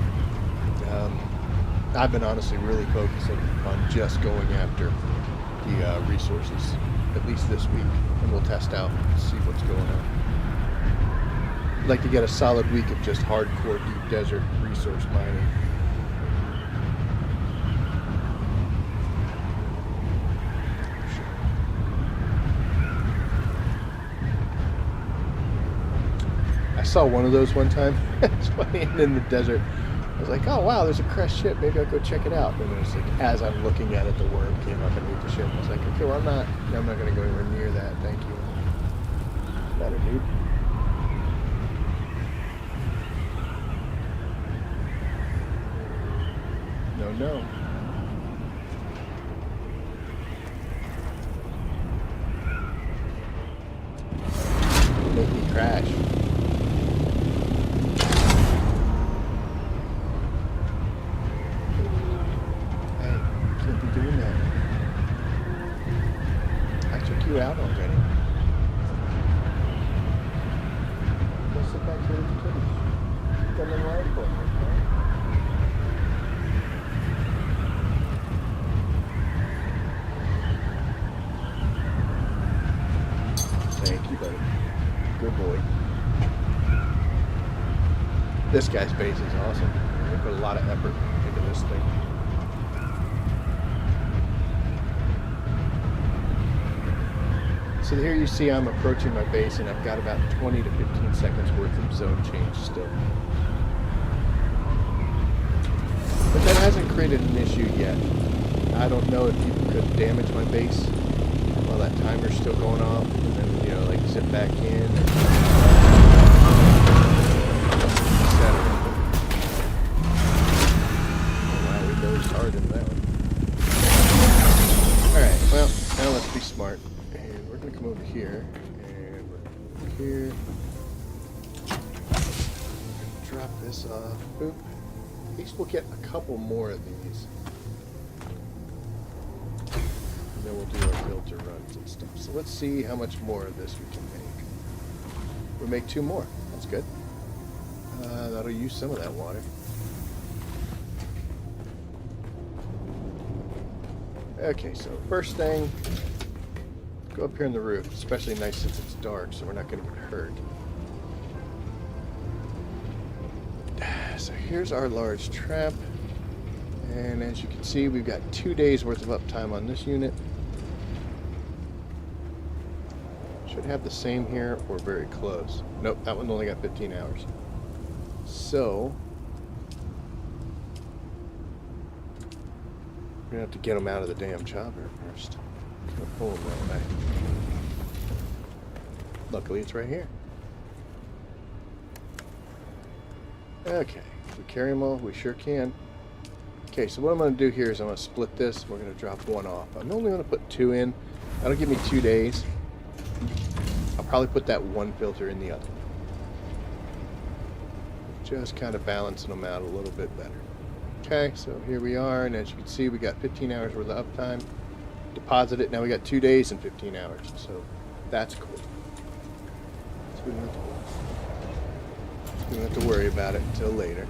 Speaker 1: I've been honestly really focusing on just going after the resources, at least this week, and we'll test out and see what's going on. I'd like to get a solid week of just hardcore deep desert resource mining. I saw one of those one time. It's funny, and in the desert, I was like, oh wow, there's a crashed ship, maybe I'll go check it out. And it was like, as I'm looking at it, the worm came up and ate the ship. I was like, okay, well I'm not going to go anywhere near that, thank you. Matter, dude. No. Make me crash. You out already. Go sit back here with the kitties. Come in line for me, okay? Thank you, buddy. Good boy. This guy's base is awesome. They put a lot of effort into this thing. So here you see I'm approaching my base, and I've got about 20 to 15 seconds worth of zone change still. But that hasn't created an issue yet. I don't know if people could damage my base while that timer's still going off, and then, like zip back in. And oh wow, we dozed hard in that one. Alright, well, now let's be smart. Come over here, and we're here. Drop this off. Boop. At least we'll get a couple more of these. And then we'll do our filter runs and stuff. So let's see how much more of this we can make. We'll make 2 more. That's good. That'll use some of that water. Okay, so first thing, go up here on the roof. Especially nice since it's dark, so we're not going to get hurt. So here's our large trap. And as you can see, we've got 2 days worth of uptime on this unit. should have the same here or very close. Nope, that one only got 15 hours. So we're gonna have to get them out of the damn chopper first. Gonna pull them that way. Luckily, it's right here. Okay, we carry them all. We sure can. Okay, so what I'm going to do here is I'm going to split this. We're going to drop one off. I'm only going to put 2 in. That'll give me 2 days. I'll probably put that one filter in the other. Just kind of balancing them out a little bit better. Okay, so here we are, and as you can see, we got 15 hours worth of uptime. Deposit it. Now we got 2 days and 15 hours, so that's cool. So we don't have to worry about it until later.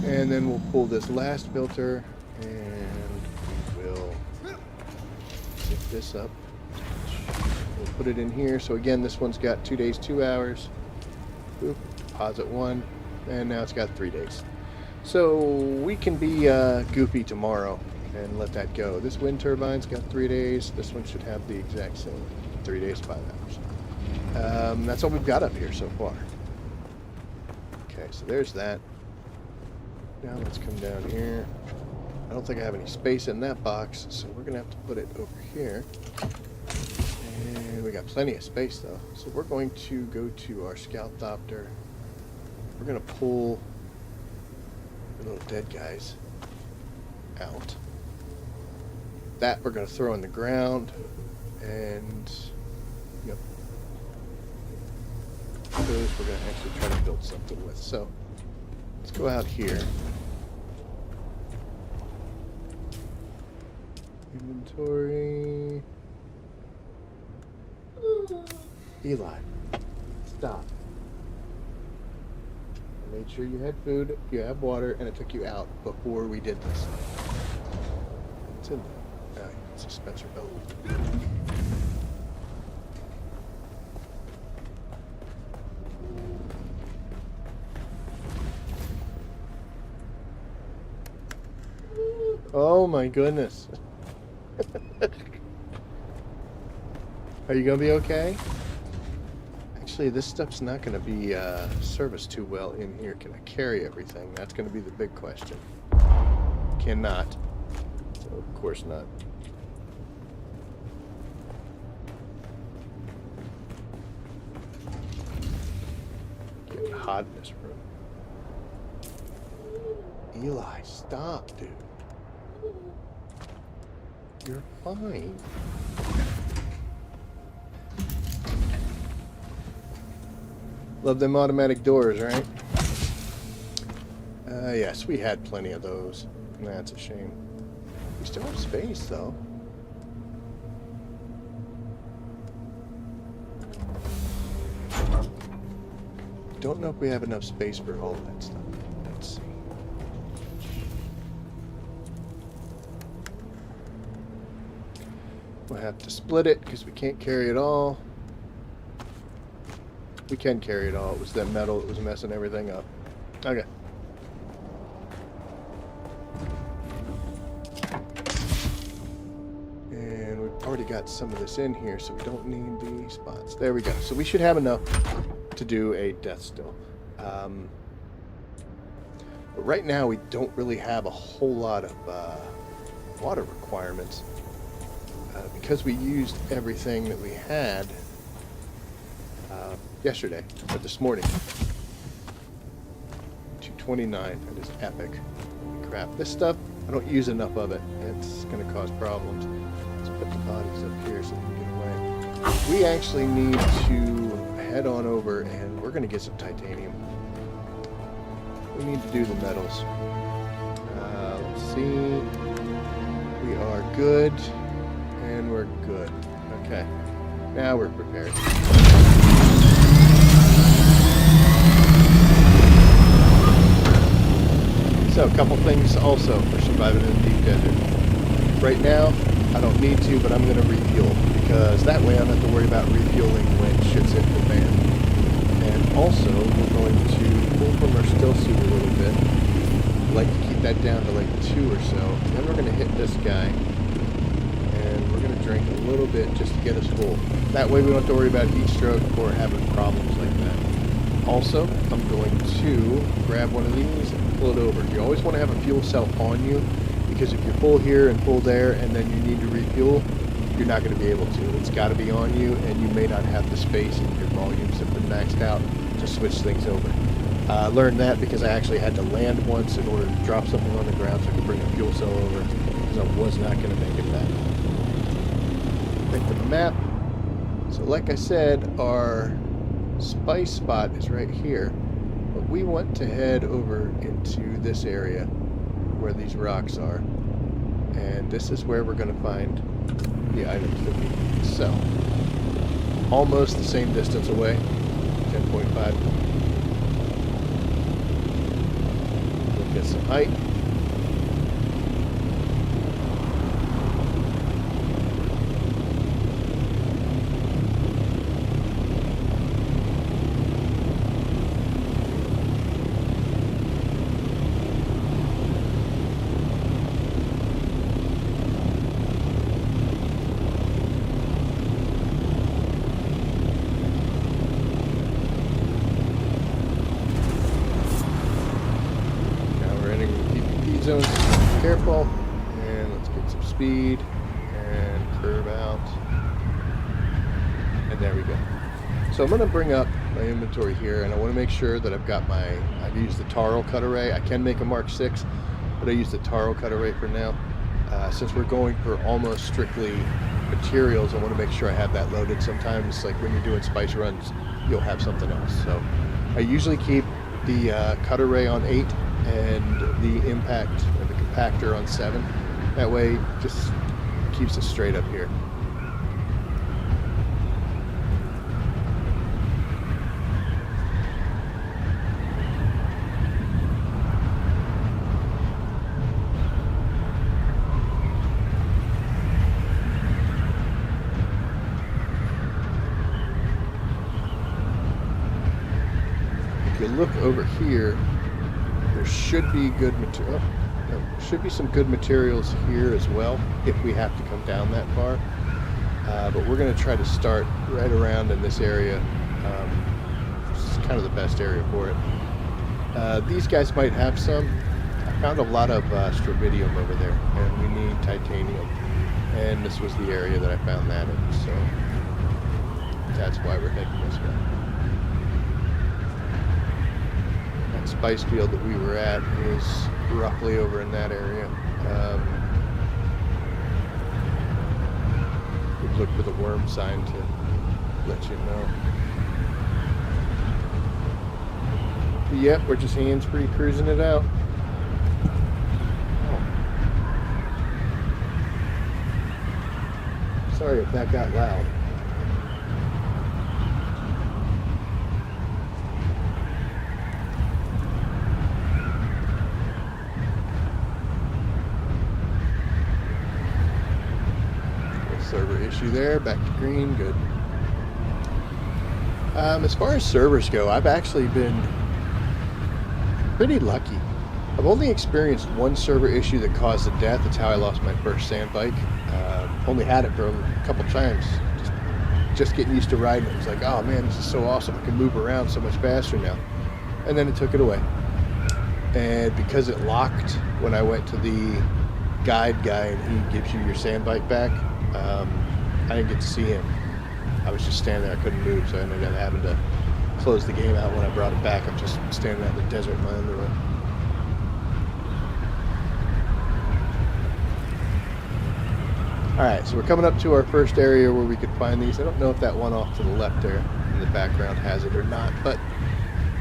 Speaker 1: And then we'll pull this last filter and we'll zip this up. We'll put it in here. So again, this one's got 2 days, 2 hours. Boop, deposit 1, and now it's got 3 days. So we can be goofy tomorrow and let that go. This wind turbine's got 3 days. This one should have the exact same 3 days, 5 hours. That's all we've got up here so far. Okay, so there's that. Now let's come down here. I don't think I have any space in that box, so we're gonna have to put it over here. And we got plenty of space though. So we're going to go to our scout thopter. We're gonna pull the little dead guys out. That we're gonna throw on the ground, and yep. Those we're gonna actually try to build something with. So let's go out here. Inventory. Eli, stop. I made sure you had food, you have water, and it took you out before we did this. What's in there? Oh, it's a Spencer belt. Oh my goodness. Are you gonna be okay? Actually, this stuff's not gonna be serviced too well in here. Can I carry everything? That's gonna be the big question. Cannot. So of course not. Getting hot in this room. Eli, stop, dude. You're fine. Love them automatic doors, right? Yes, we had plenty of those. That's a shame. We still have space, though. Don't know if we have enough space for all that stuff. Let's see. We'll have to split it because we can't carry it all. We can carry it all. It was that metal that was messing everything up. Okay. And we've already got some of this in here, so we don't need the spots. There we go. So we should have enough to do a death still. But right now we don't really have a whole lot of water requirements. Because we used everything that we had yesterday, or this morning. 229, that is epic. Holy crap. This stuff, I don't use enough of it. It's going to cause problems. Let's put the bodies up here so they can get away. We actually need to head on over and we're going to get some titanium. We need to do the metals. Let's see. We are good. And we're good. Okay. Now we're prepared. So, a couple things also for surviving in the deep desert. Right now, I don't need to, but I'm going to refuel. Because that way I don't have to worry about refueling when shit's hit the fan. And also, we're going to pull from our still suit a little bit. I'd like to keep that down to like 2 or so. Then we're going to hit this guy, and we're going to drink a little bit just to get us full. That way we don't have to worry about heat stroke or having problems like that. Also, I'm going to grab one of these and pull it over. You always want to have a fuel cell on you, because if you're full here and full there and then you need to refuel, you're not going to be able to. It's got to be on you, and you may not have the space, and your volumes have been maxed out to switch things over. I learned that because I actually had to land once in order to drop something on the ground so I could bring a fuel cell over, because I was not going to make it back. Back to the map. So like I said, our spice spot is right here, but we want to head over into this area where these rocks are, and this is where we're going to find the items that we need. So, almost the same distance away, 10.5. We'll get some height. Zones. Careful, and let's get some speed and curve out, and there we go. So I'm going to bring up my inventory here, and I want to make sure that I've used the Taro cut array. I can make a Mark 6, but I use the Taro cut array for now. Since we're going for almost strictly materials, I want to make sure I have that loaded. Sometimes, like when you're doing spice runs, you'll have something else. So I usually keep the cut array on 8 and the impact or the compactor on 7. That way, just keeps us straight up here. If you look over here, there should be good material. There should be some good materials here as well if we have to come down that far. But we're going to try to start right around in this area. This is kind of the best area for it. These guys might have some. I found a lot of stravidium over there, and we need titanium. And this was the area that I found that in, so that's why we're heading this way. Spice field that we were at is roughly over in that area. We'd look for the worm sign to let you know. But yep, we're just hands-free cruising it out. Oh. Sorry if that got loud. Server issue there, back to green, good. As far as servers go, I've actually been pretty lucky. I've only experienced one server issue that caused a death. That's how I lost my first sand bike. Only had it for a couple times. Just getting used to riding it. It was like, oh man, this is so awesome. I can move around so much faster now. And then it took it away. And because it locked when I went to the guide guy and he gives you your sand bike back, I didn't get to see him. I was just standing there, I couldn't move, so I ended up having to close the game out when I brought it back. I'm just standing out in the desert in my underwear. Alright, so we're coming up to our first area where we could find these. I don't know if that one off to the left there in the background has it or not, but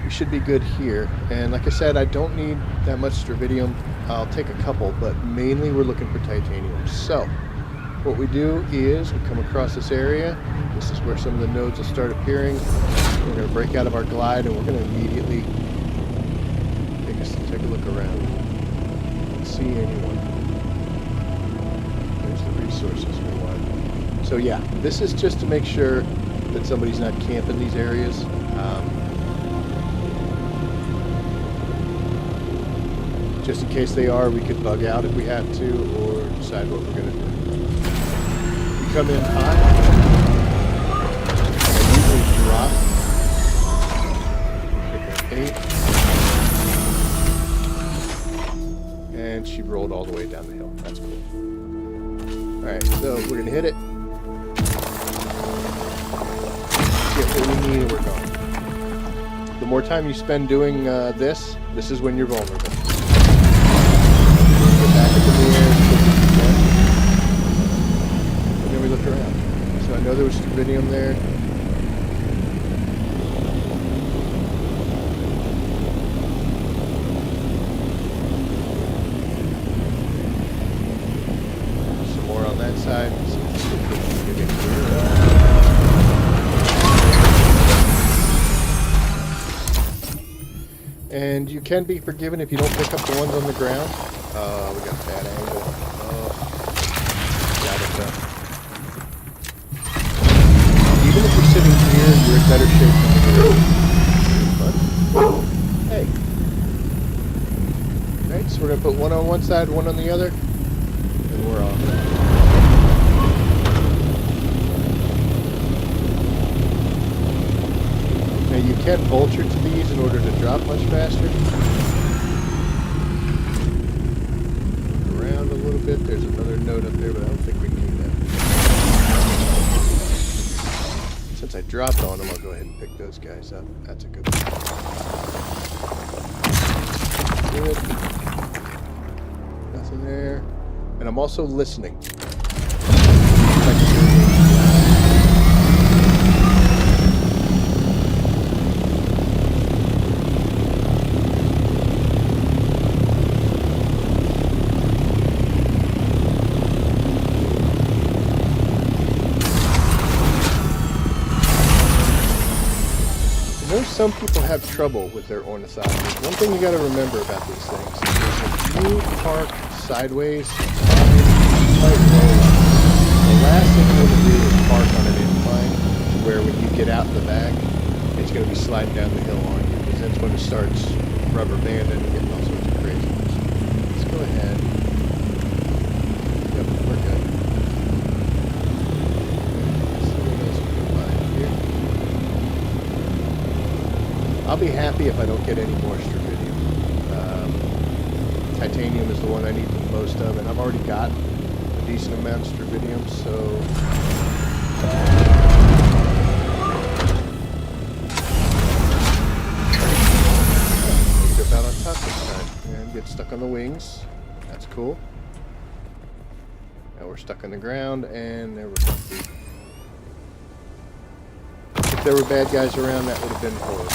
Speaker 1: we should be good here. And like I said, I don't need that much stravidium. I'll take a couple, but mainly we're looking for titanium. So what we do is we come across this area. This is where some of the nodes will start appearing. We're going to break out of our glide, and we're going to immediately take a look around. Don't see anyone. There's the resources we want. So yeah, this is just to make sure that somebody's not camping these areas. Just in case they are, we could bug out if we have to, or decide what we're going to do. You come in hot, and usually drop. Pick up 8. And she rolled all the way down the hill. That's cool. Alright, so we're going to hit it. Get what we need and we're gone. The more time you spend doing this is when you're vulnerable. Get back up in the air as quick as you can. And then we look around. So I know there was stridinium there. Some more on that side. And you can be forgiven if you don't pick up the ones on the ground. We got a bad angle. Got it done. Even if you're sitting here, you're in better shape than here. Hey. Alright, so we're going to put one on one side, one on the other, and we're off. Now you can vulture to these in order to drop much faster. Around a little bit. There's another note up there, but I don't think we need that. Since I dropped on them, I'll go ahead and pick those guys up. That's a good one. Good. Nothing there. And I'm also listening. Some people have trouble with their ornithology. One thing you got to remember about these things is if you park sideways, quite low, the last thing you want to do is park on an incline where when you get out in the back, it's going to be sliding down the hill on you, because that's when it starts rubber banding and getting all sorts of craziness. Let's go ahead. Yep, we're good. I'll be happy if I don't get any more stridinium. Titanium is the one I need the most of, and I've already got a decent amount of stridinium, so... Jump out on top this time and get stuck on the wings. That's cool. Now we're stuck on the ground, and there we go. If there were bad guys around, that would have been horrible.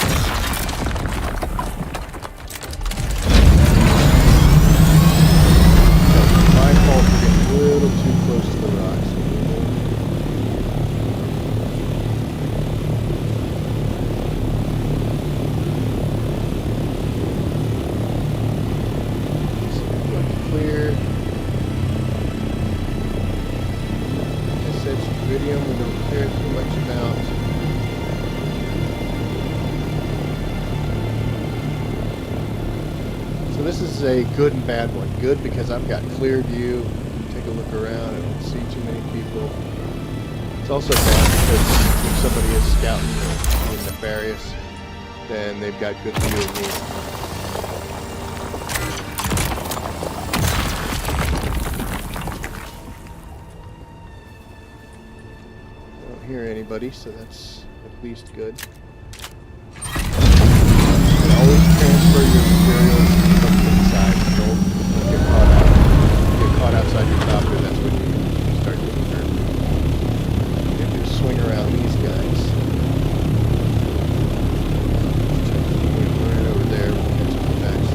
Speaker 1: My fault for getting a little too close to the rocks. Clear. Like I said, some video we don't care too much about. So this is a good and bad one. Good because I've got clear view. Take a look around. I don't see too many people. It's also bad because if somebody is scouting or being nefarious, then they've got good view of me. I don't hear anybody, so that's at least good. Always transfer your materials from inside. Don't get caught out. Get caught outside your copter. That's when you start getting hurt. You can just swing around these guys. Right over there. We'll get some attacks.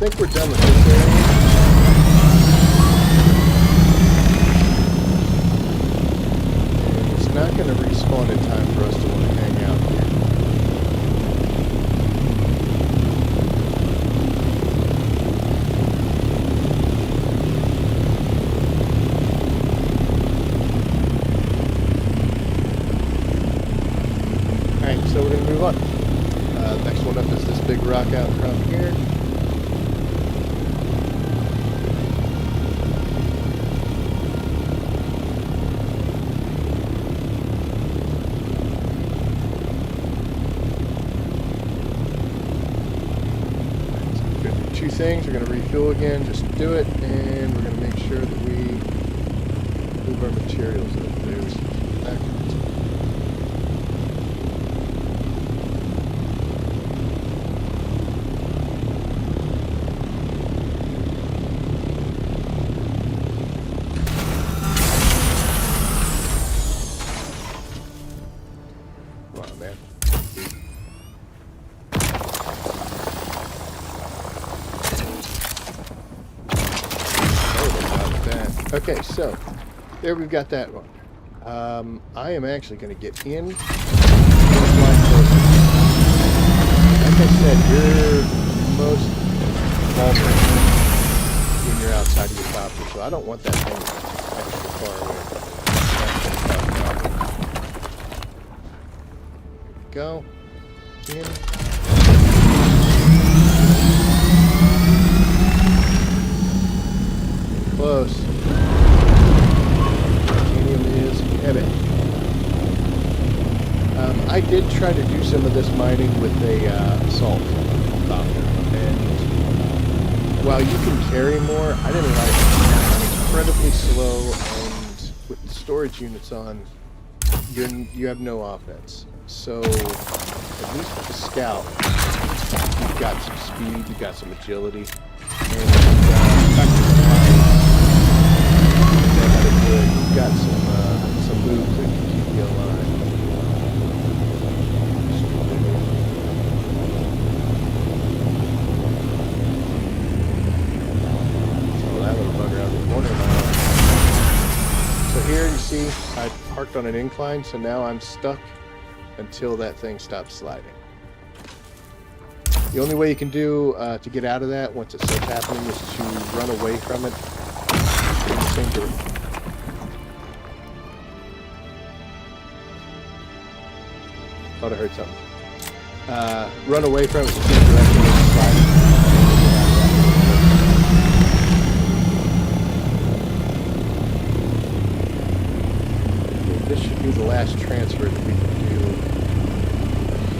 Speaker 1: think we're done with this area. And it's not going to respawn in time for us to want to hang out here. Alright, so we're going to move on. Next one up is this big rock out front here. Two things. We're going to refuel again, just do it, and we're going to make sure that we move our materials up there. Come on, man. Okay, so there we've got that one. I am actually going to get in. Like I said, you're most vulnerable when you're outside of your copter, so I don't want that thing extra far away. Go. In. Close. Titanium is heavy. I did try to do some of this mining with a assault copter, and while you can carry more, I didn't like it. It's incredibly slow, and with the storage units on, you have no offense. So at least with the scout, you've got some speed, you've got some agility, and you've got some moves that can keep you alive. So that little bugger out of the corner now. So here you see I parked on an incline, so now I'm stuck until that thing stops sliding. The only way you can do to get out of that once it starts happening is to run away from it in the same direction. Thought I heard something. Run away from it in the same direction as it's sliding. This should be the last transfer that we can do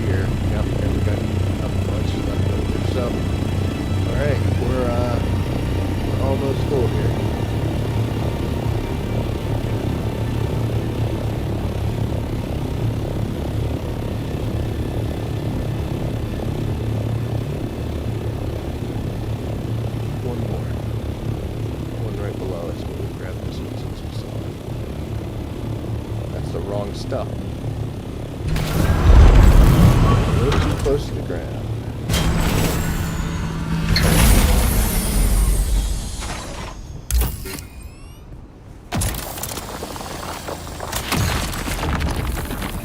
Speaker 1: here. Yep, and we got a bunch left over. So, alright, we're almost full here. One more. One right below us. We'll grab this one since we saw it. That's the wrong stuff. A little too close to the ground.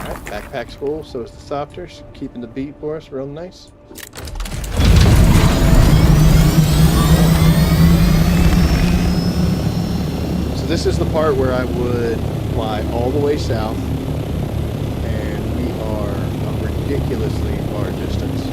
Speaker 1: Alright, backpack's full, so is the softers. Keeping the beat for us, real nice. So this is the part where I would fly all the way south, and we are a ridiculously far distance.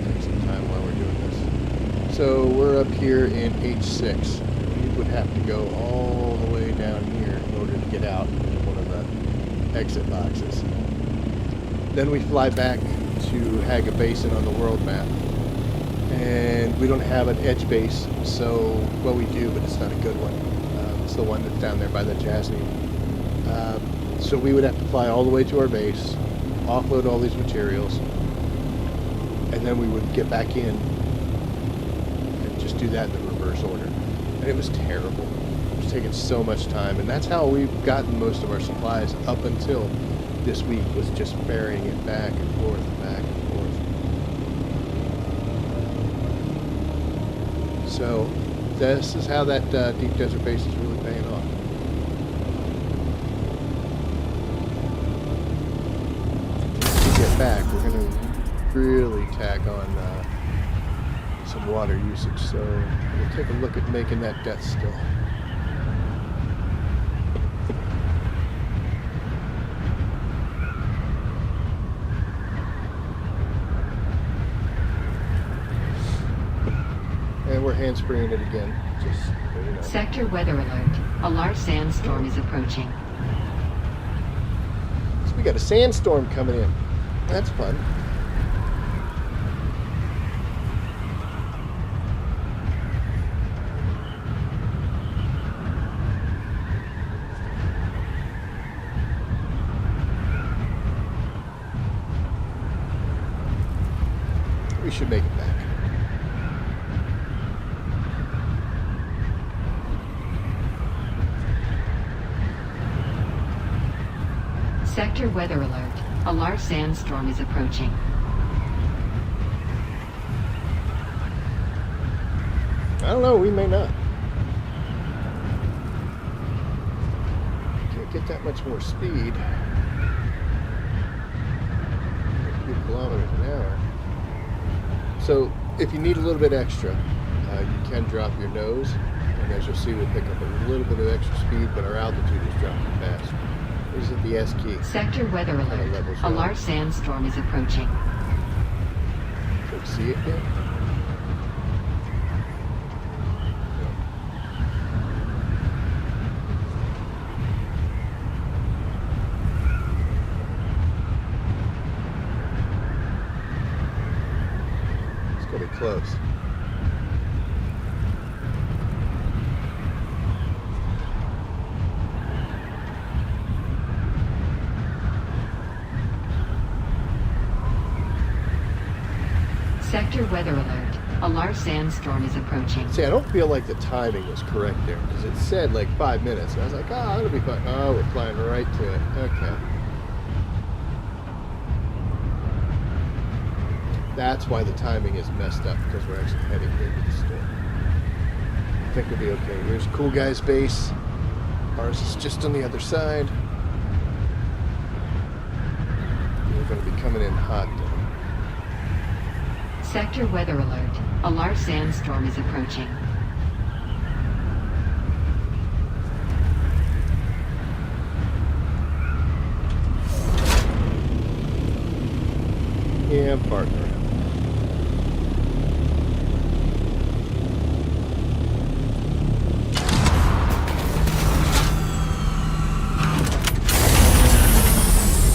Speaker 1: Take some time while we're doing this. So we're up here in H6. We would have to go all the way down here in order to get out into one of the exit boxes. Then we fly back to Haga Basin on the world map. And we don't have an edge base, so, well, we do, but it's not a good one. It's the one that's down there by the Jasny. So we would have to fly all the way to our base, offload all these materials, and then we would get back in and just do that in the reverse order. And it was terrible. It was taking so much time, and that's how we've gotten most of our supplies up until this week, was just ferrying it back and forth and back and forth. So this is how that deep desert base is really paying off. Once we get back, we're going to really tack on some water usage. So we'll take a look at making that death still. And we're handspraying it again, just so you know.
Speaker 2: Sector weather alert. A large sandstorm is approaching.
Speaker 1: So we got a sandstorm coming in. That's fun. We should make it back.
Speaker 2: Sector weather alert. A large sandstorm is approaching.
Speaker 1: I don't know, we may not. Can't get that much more speed. A few kilometers an hour. So if you need a little bit extra, you can drop your nose, and as you'll see, we'll pick up a little bit of extra speed, but our altitude is dropping fast. This is the S key.
Speaker 2: Sector weather alert. A large sandstorm is approaching.
Speaker 1: Can you see it yet? It's going to be close.
Speaker 2: Sector weather alert. A large sandstorm is approaching.
Speaker 1: See, I don't feel like the timing was correct there, because it said like 5 minutes, and I was like, oh, it'll be fine. Oh, we're flying right to it. Okay. That's why the timing is messed up, because we're actually heading into the storm. I think we'll be okay. Here's Cool Guy's base. Ours is just on the other side. We're going to be coming in hot, though.
Speaker 2: Sector weather alert. A large sandstorm is approaching.
Speaker 1: Yeah, partner.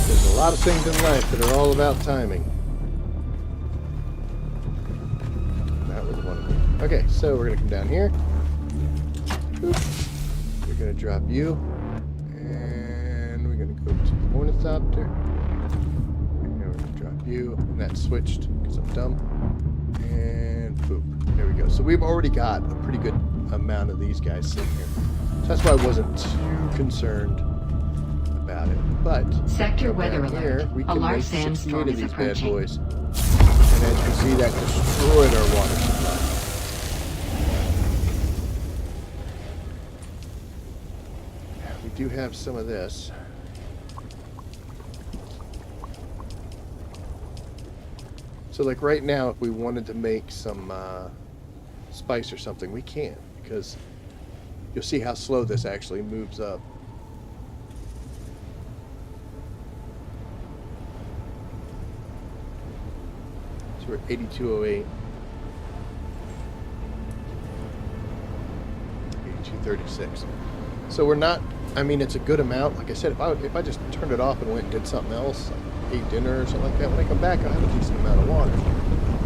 Speaker 1: There's a lot of things in life that are all about timing. That was one of them. Okay, so we're gonna come down here. Boop. We're gonna drop you, and we're gonna go to the ornithopter. And we're gonna drop you, and that switched because I'm dumb. And boop. There we go. So we've already got a pretty good amount of these guys sitting here. So that's why I wasn't too concerned about it. But
Speaker 2: Sector weather
Speaker 1: down
Speaker 2: alert.
Speaker 1: here, we
Speaker 2: A
Speaker 1: can
Speaker 2: large
Speaker 1: make 68
Speaker 2: sandstorm
Speaker 1: of
Speaker 2: is
Speaker 1: these bad
Speaker 2: approaching.
Speaker 1: boys. And as you can see, that destroyed our water supply. We do have some of this. So like right now, if we wanted to make some spice or something, we can't, because you'll see how slow this actually moves up. So we're at 8208. 8236. So we're not, I mean, it's a good amount. Like I said, if I just turned it off and went and did something else, like ate dinner or something like that, when I come back, I'll have a decent amount of water.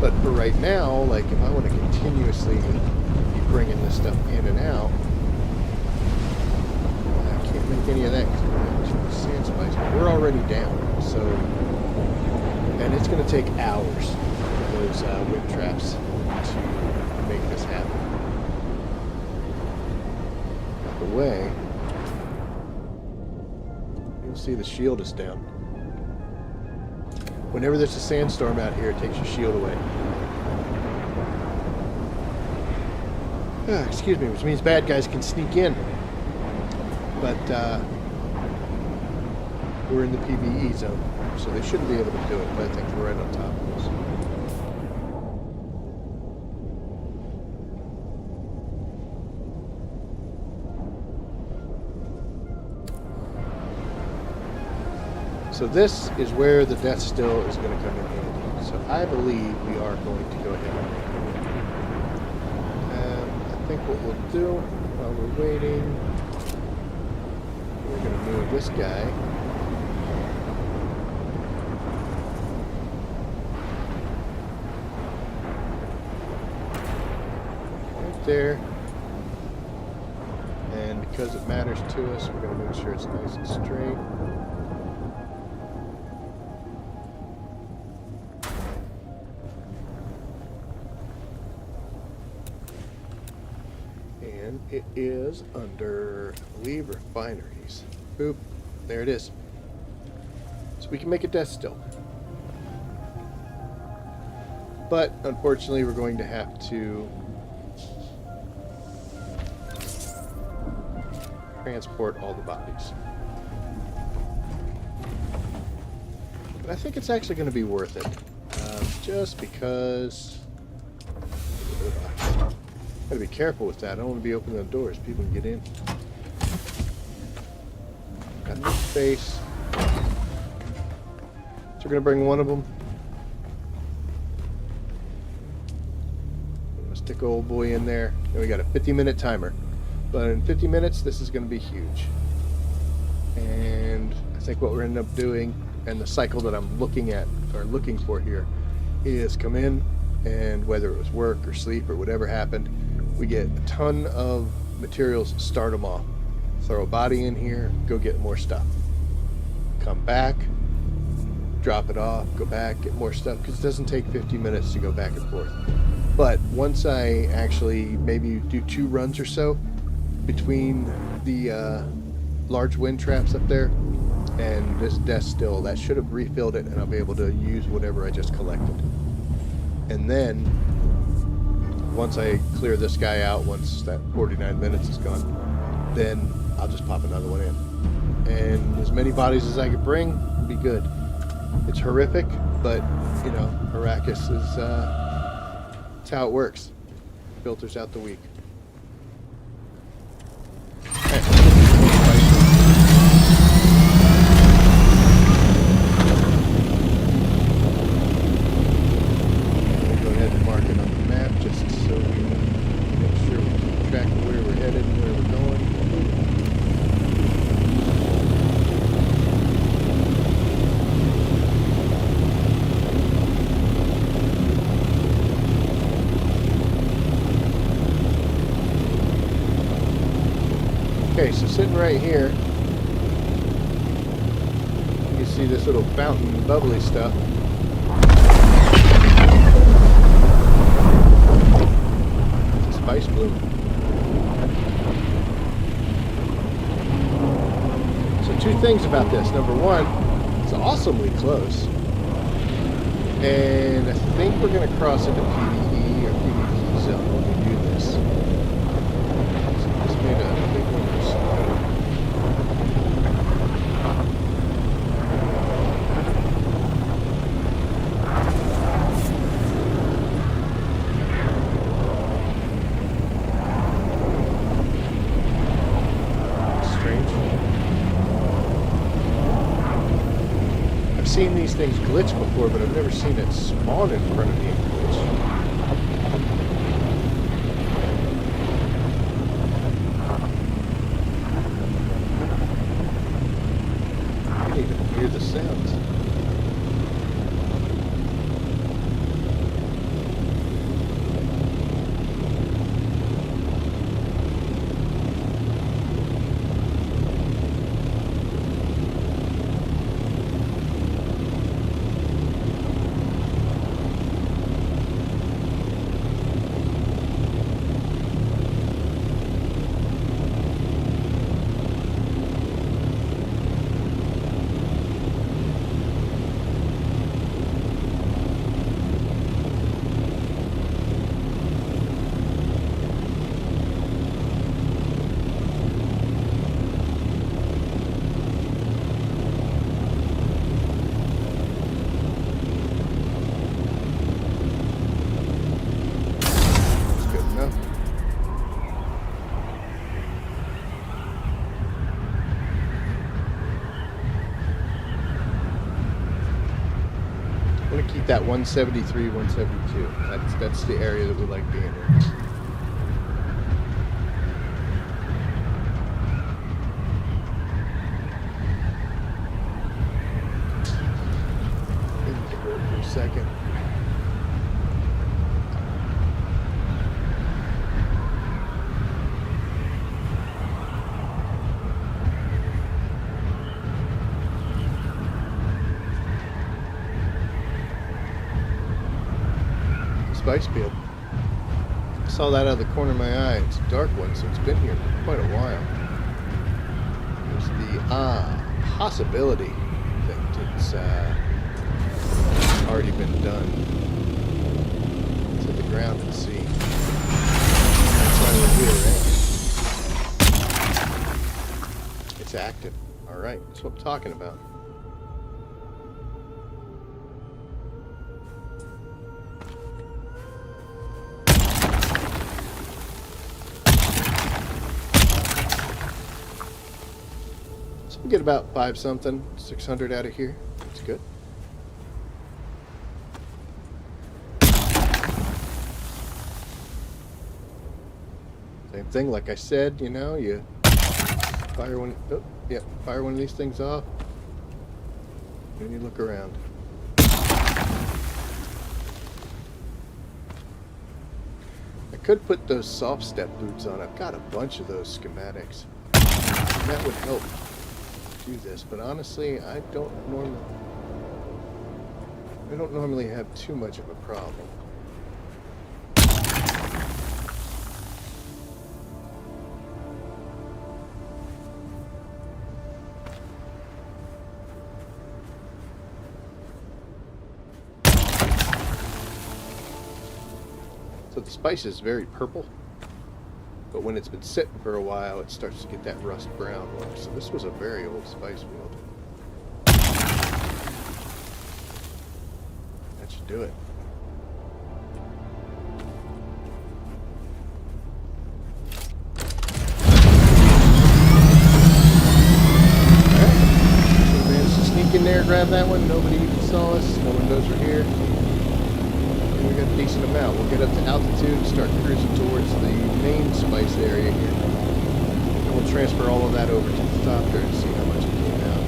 Speaker 1: But for right now, like if I want to continuously be bringing this stuff in and out, I can't make any of that because we're not too much sand spice. We're already down, so, and it's going to take hours for those wind traps to make this happen. Out the way, you'll see the shield is down. Whenever there's a sandstorm out here, it takes your shield away. Excuse me, which means bad guys can sneak in. But we're in the PvE zone, so they shouldn't be able to do it, but I think we're right on top of us. So this is where the Death Still is going to come in handy. So I believe we are going to go ahead. I think what we'll do while we're waiting, we're going to move this guy. Right there. And because it matters to us, we're going to make sure it's nice and straight. And it is under, I believe, refineries. Boop. There it is. So we can make a Death Still. But, unfortunately, we're going to have to transport all the bodies. But I think it's actually going to be worth it. Just because... Gotta be careful with that. I don't want to be opening the doors. People can get in. Got no space. So we're gonna bring one of them. I'm gonna stick old boy in there. And we got a 50-minute timer. But in 50 minutes, this is gonna be huge. And I think what we're ending up doing, and the cycle that I'm looking at, or looking for here, is come in, and whether it was work or sleep or whatever happened, we get a ton of materials, start them off. Throw a body in here, go get more stuff. Come back, drop it off, go back, get more stuff, because it doesn't take 50 minutes to go back and forth. But once I actually maybe do 2 runs or so between the large wind traps up there and this Death Still, that should have refilled it, and I'll be able to use whatever I just collected. And then once I clear this guy out, once that 49 minutes is gone, then I'll just pop another one in. And as many bodies as I could bring would be good. It's horrific, but, you know, Arrakis is, it's how it works. Filters out the weak. Go ahead and mark it on the map just so we make sure we keep track of where we're headed and where we're going. Okay, so sitting right here, you can see this little fountain bubbly stuff. It's a spice bloom. So 2 things about this. Number 1, it's awesomely close. And I think we're going to cross into PvE or PvP zone when we do this. So this made a big one. I've seen these things glitch before, but I've never seen it spawn in front of me and glitch. I can even hear the sounds. I'm gonna keep that 173, 172. That's the area that we like being in. For a second. Spice field. I saw that out of the corner of my eye. It's a dark one, so it's been here for quite a while. There's the possibility that it's already been done. To the ground and see. That's why we're here, right? It's active. Alright, that's what I'm talking about. So we get about 5 something, 600 out of here. That's good. Same thing, like I said, you know, you fire one, fire one of these things off, then you look around. I could put those soft step boots on. I've got a bunch of those schematics. And that would help do this, but honestly, I don't normally have too much of a problem. So the spice is very purple, but when it's been sitting for a while, it starts to get that rust brown look. So this was a very old spice field. That should do it. Alright, so we managed to sneak in there, grab that one. Nobody even saw us. No one knows we're here. We got a decent amount. We'll get up to altitude and start cruising towards the main spice area here. And we'll transfer all of that over to the doctor and see how much it came out.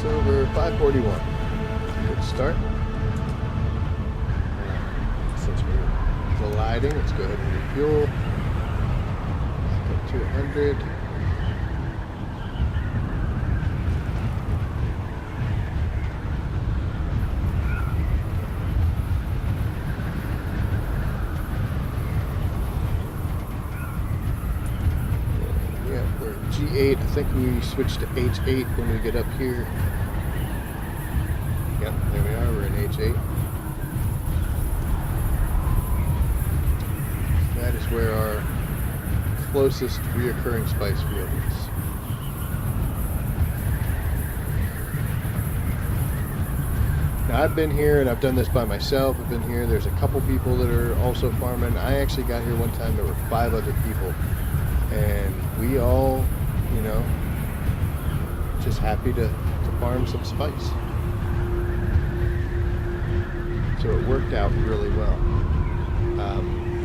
Speaker 1: Over 541. Good start. Since we're gliding, let's go ahead and refuel. Back up to 100. Yeah, we're at G8. I think we switch to H8 when we get up here. Yep, there we are, we're in H8. That is where our closest reoccurring spice field is. Now I've been here and I've done this by myself. I've been here, there's a couple people that are also farming. I actually got here one time, there were 5 other people. And we all, you know, just happy to farm some spice. So it worked out really well.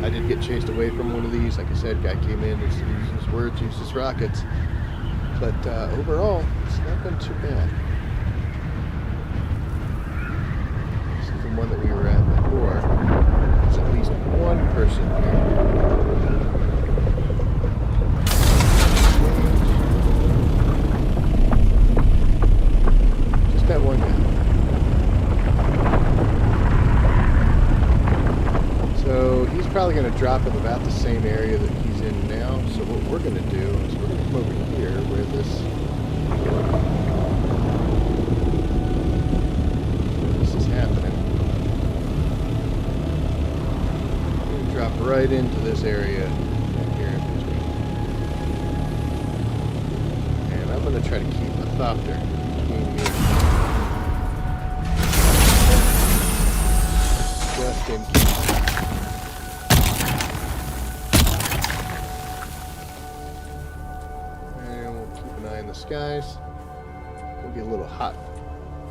Speaker 1: I did get chased away from one of these. Like I said, guy came in, used his words, used his rockets. But overall, it's not been too bad. This is the one that we were at before. There's at least one person here. Just that one guy. So he's probably going to drop in about the same area that he's in now. So what we're going to do is we're going to come over here where this is happening. We're going to drop right into this area right here in between. And I'm going to try to keep a thopter between me just in case. The skies. It'll be a little hot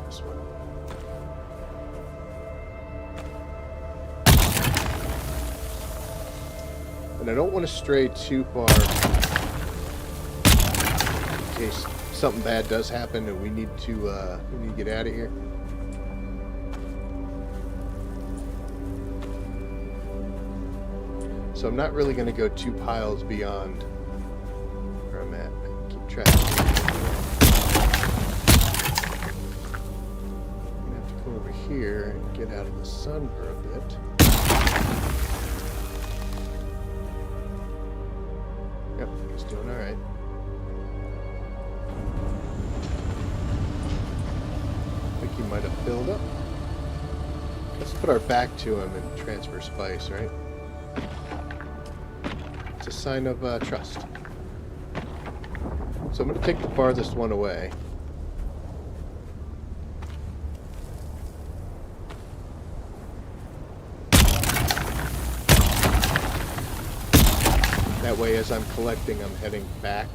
Speaker 1: this one. And I don't want to stray too far in case something bad does happen and we need to get out of here. So I'm not really going to go 2 piles beyond where I'm at. Keep track. Over here and get out of the sun for a bit. Yep, he's doing alright. I think he might have filled up. Let's put our back to him and transfer spice, right? It's a sign of trust. So I'm going to take the farthest one away. That way, as I'm collecting, I'm heading back.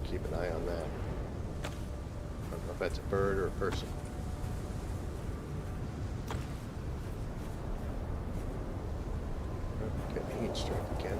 Speaker 1: Keep an eye on that. I don't know if that's a bird or a person. Oh, getting heat stroke again.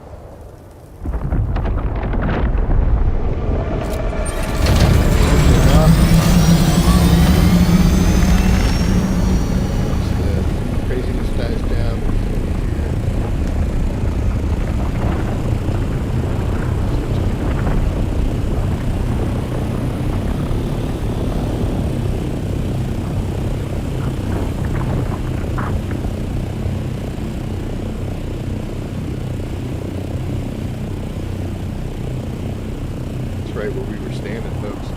Speaker 1: Right where we were standing, folks.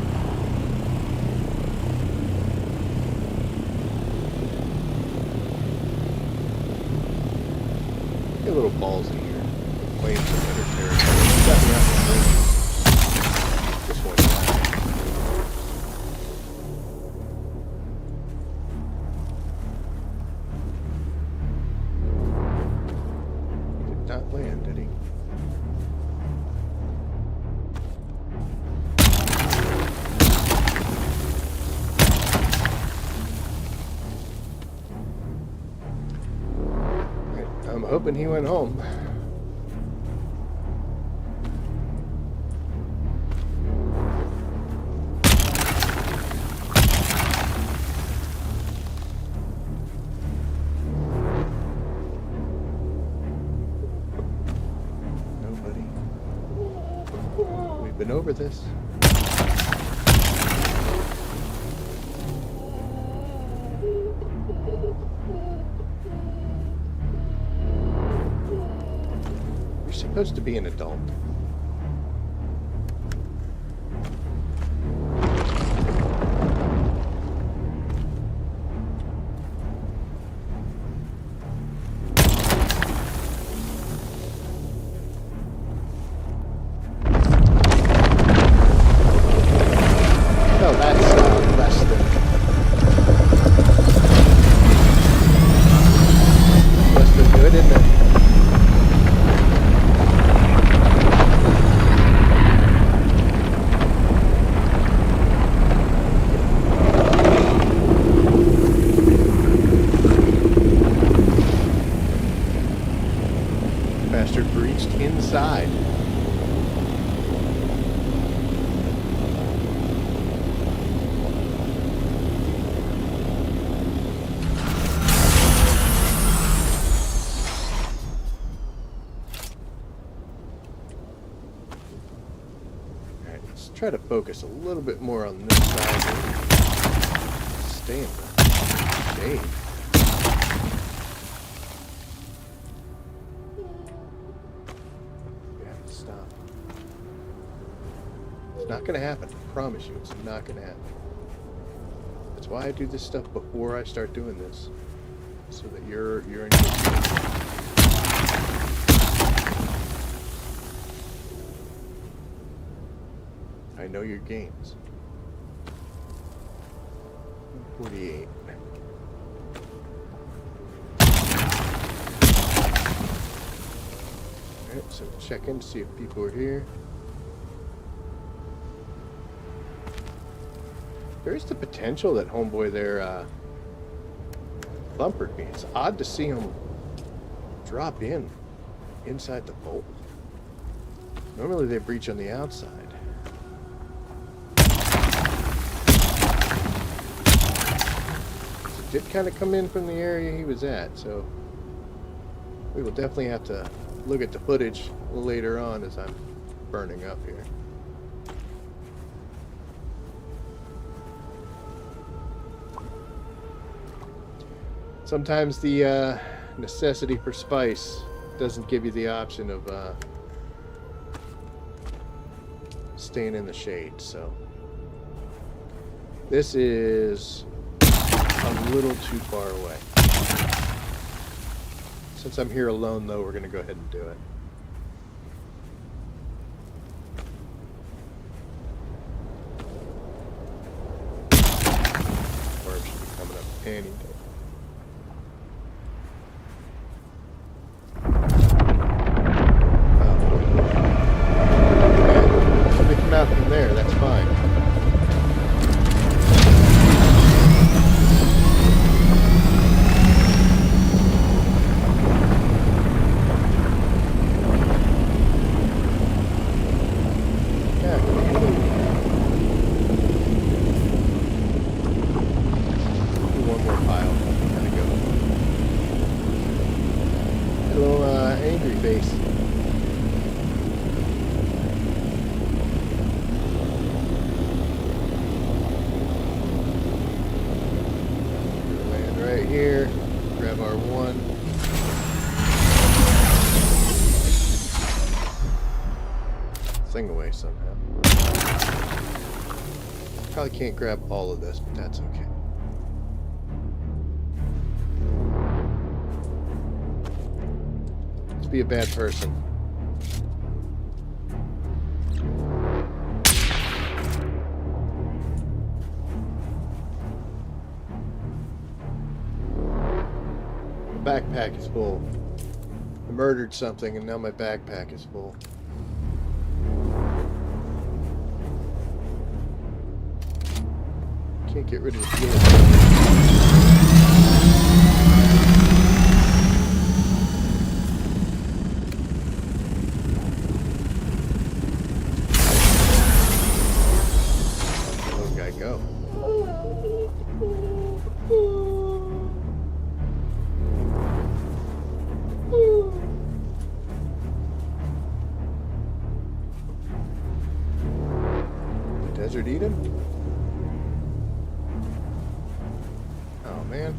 Speaker 1: Get a little balls in here. Playing some better territory. Got me out of the this one. He did not land, did he? I'm hoping he went home. Nobody. We've been over this. Supposed to be an adult. No, that's less than good, isn't it? Bastard breached inside. Alright, let's try to focus a little bit more on this side. Stand. grenade. You have to stop. It's not gonna happen. I promise you, it's not gonna happen. That's why I do this stuff before I start doing this, so that you're in good shape. I know your games. 48. Alright, so check in to see if people are here. There is the potential that homeboy there bumpered me. It's odd to see him drop inside the bolt. Normally they breach on the outside. So it did kind of come in from the area he was at, so we will definitely have to look at the footage later on as I'm burning up here. Sometimes the necessity for spice doesn't give you the option of staying in the shade, so this is a little too far away. Since I'm here alone, though, we're going to go ahead and do it. Worm should be coming up any day. Out from there, that's fine. Yeah. One more pile. Gotta go. Hello, angry face. Here, grab our one. Thing away somehow. Probably can't grab all of this, but that's okay. Let's be a bad person. Backpack is full. I murdered something and now my backpack is full. Can't get rid of the fuel. Little guy go. Desert eat him? Oh man.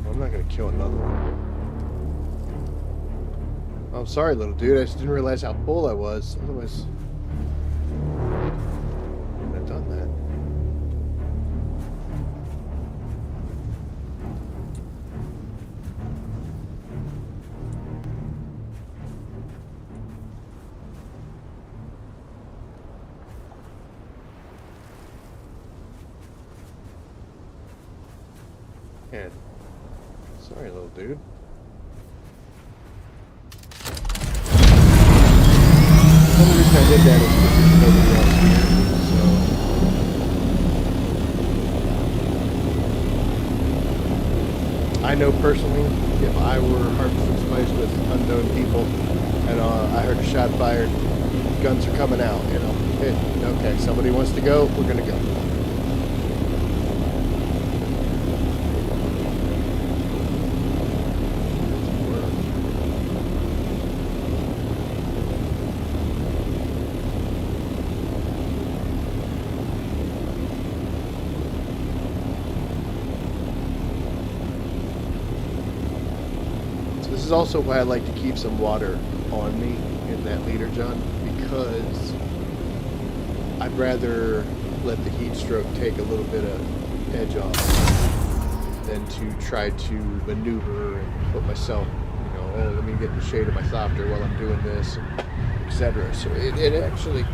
Speaker 1: I'm not gonna kill another one. I'm sorry, little dude. I just didn't realize how full I was. Otherwise, I wouldn't have done that. Yeah. Sorry, little dude. The only reason I did that is because there's nobody else here. So I know personally, if I were harvesting spice with unknown people and I heard a shot fired, guns are coming out. You know, okay, somebody wants to go, we're gonna go. is also why I like to keep some water on me in that leader, John, because I'd rather let the heat stroke take a little bit of edge off than to try to maneuver and put myself, you know, oh, let me get in the shade of my softer while I'm doing this, etc. So it actually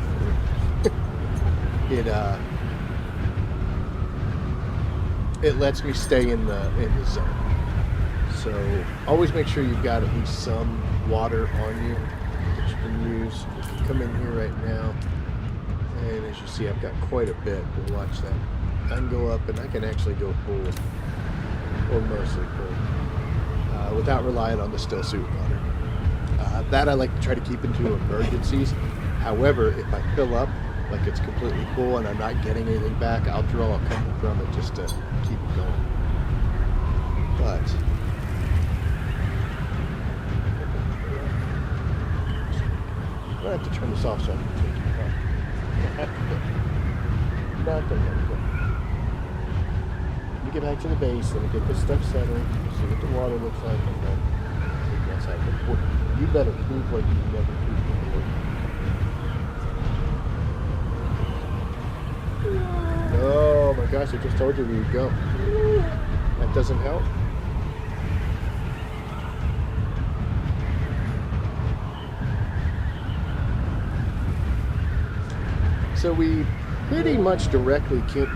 Speaker 1: it lets me stay in the zone. So always make sure you've got at least some water on you that you can use. You can come in here right now, and as you see, I've got quite a bit. But watch that. I can go up, and I can actually go full, or mostly full, without relying on the still suit water. That I like to try to keep into emergencies. However, if I fill up, like it's completely full and I'm not getting anything back, I'll draw a couple from it just to keep it going. But I'm gonna have to turn this off so I can take it off. Not gonna let it go. Let me get back to the base, let me get this stuff settled, see what the water looks like, and then take it outside. But you better poop like you've never pooped before. Oh my gosh, I just told you where you'd go. That doesn't help. So we pretty much directly came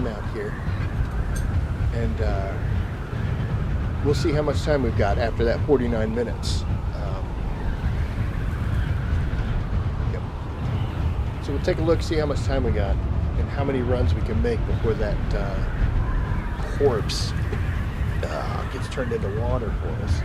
Speaker 1: out here, and we'll see how much time we've got after that 49 minutes. Yep. So we'll take a look, see how much time we got, and how many runs we can make before that corpse gets turned into water for us.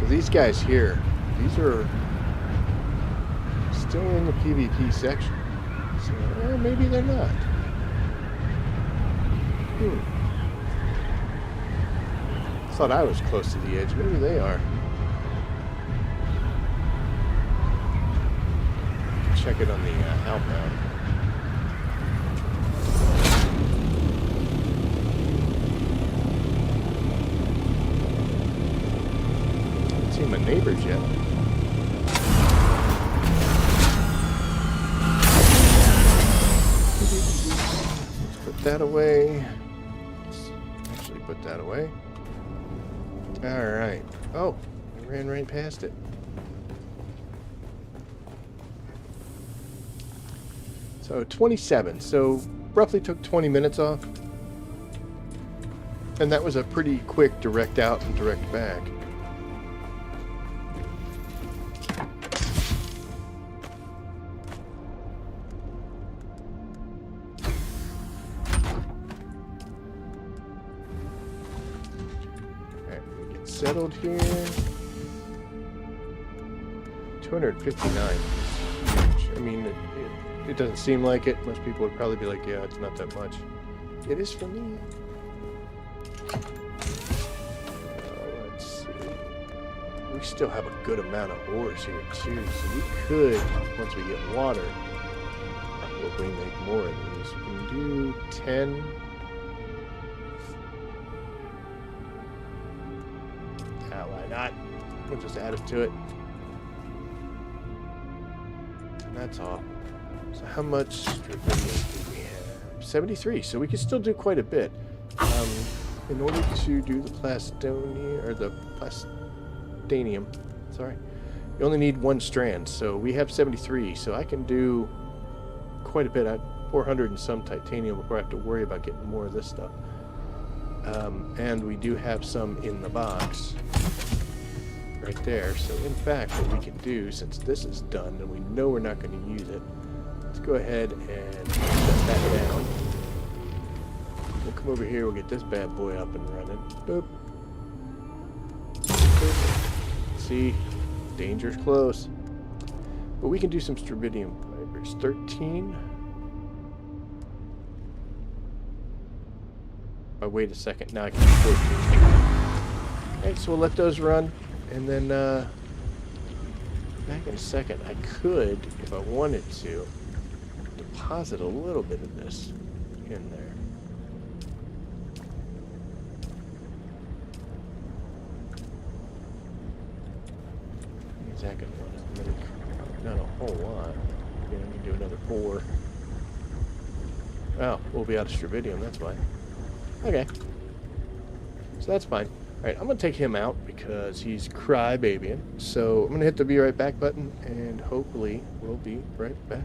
Speaker 1: These guys here, these are still in the PvP section. So maybe they're not. Thought I was close to the edge. Maybe they are. Check it on the outbound. See my neighbors yet. Let's put that away. Let's actually put that away. Alright. Oh, I ran right past it. So 27. So roughly took 20 minutes off. And that was a pretty quick direct out and direct back. Settled here. 259. I mean, it doesn't seem like it. Most people would probably be like, yeah, it's not that much. It is for me. Let's see. We still have a good amount of ores here, too. So we could, once we get water, probably make more of these. We can do 10. Not. We'll just add it to it. And that's all. So how much strawberry do we have? 73, so we can still do quite a bit. In order to do the plastonium, or the plastanium, sorry, you only need 1 strand, so we have 73, so I can do quite a bit. I have 400 and some titanium before I have to worry about getting more of this stuff. And we do have some in the box right there, so in fact what we can do, since this is done and we know we're not going to use it, let's go ahead and shut that down. We'll come over here, we'll get this bad boy up and running. Boop. Boop. See, danger's close. But we can do some strontium fibers. 13. Oh, wait a second, now I can do 14. Okay, so we'll let those run, and then back in a second, I could, if I wanted to, deposit a little bit of this in there. Is that going to run? Not a whole lot. Again, I can do another 4. Oh, we'll be out of strontium, that's why. Okay. So that's fine. Alright, I'm going to take him out because he's crybabying. So I'm going to hit the be right back button, and hopefully we'll be right back.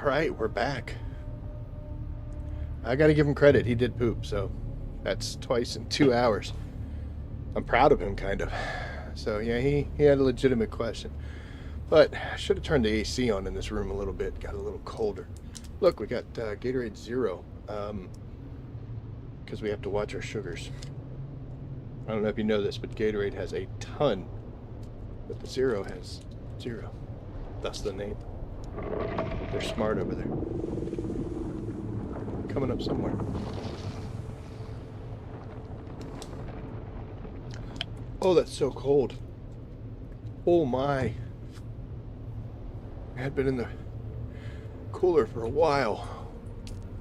Speaker 1: Alright, we're back. I gotta give him credit. He did poop, so that's twice in 2 hours. I'm proud of him, kind of. So, yeah, he had a legitimate question. But I should have turned the AC on in this room a little bit. Got a little colder. Look, we got Gatorade Zero. Because we have to watch our sugars. I don't know if you know this, but Gatorade has a ton. But the Zero has 0. Thus the name. They're smart over there. Coming up somewhere. Oh, that's so cold. Oh my. I had been in the cooler for a while.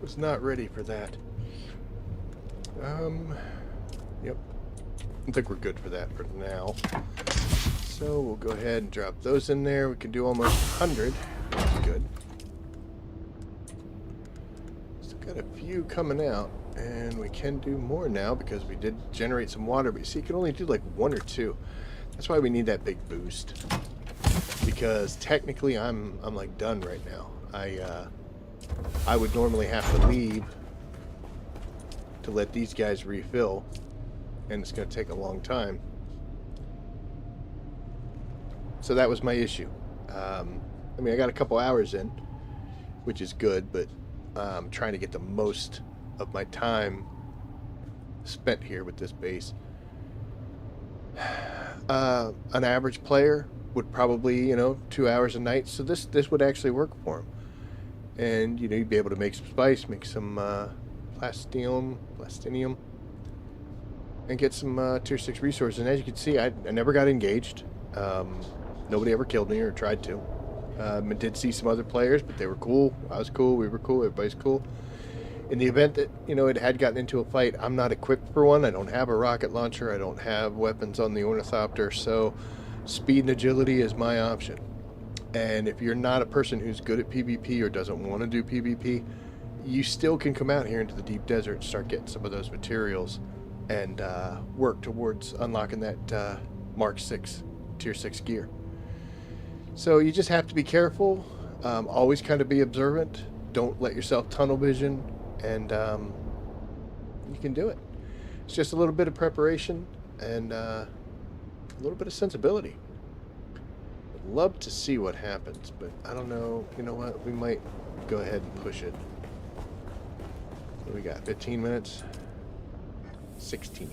Speaker 1: Was not ready for that. Yep. I think we're good for that for now. So we'll go ahead and drop those in there. We can do almost 100. That's good. Still got a few coming out. And we can do more now because we did generate some water. But you see, you can only do like 1 or 2. That's why we need that big boost. Because technically I'm like done right now. I would normally have to leave to let these guys refill. And it's going to take a long time. So that was my issue. I mean, I got a couple hours in, which is good, but I'm trying to get the most of my time spent here with this base. An average player would probably, 2 hours a night, so this would actually work for him. And, you'd be able to make some spice, make some plastinium, and get some tier 6 resources. And as you can see, I never got engaged. Nobody ever killed me or tried to. I did see some other players, but they were cool. I was cool. We were cool. Everybody's cool. In the event that, it had gotten into a fight, I'm not equipped for one. I don't have a rocket launcher. I don't have weapons on the ornithopter. So speed and agility is my option. And if you're not a person who's good at PvP or doesn't want to do PvP, you still can come out here into the deep desert and start getting some of those materials and work towards unlocking that Mark 6, Tier 6 gear. So you just have to be careful. Always kind of be observant. Don't let yourself tunnel vision. And you can do it. It's just a little bit of preparation and a little bit of sensibility. I'd love to see what happens, but I don't know. You know what? We might go ahead and push it. What do we got? 15 minutes? 16.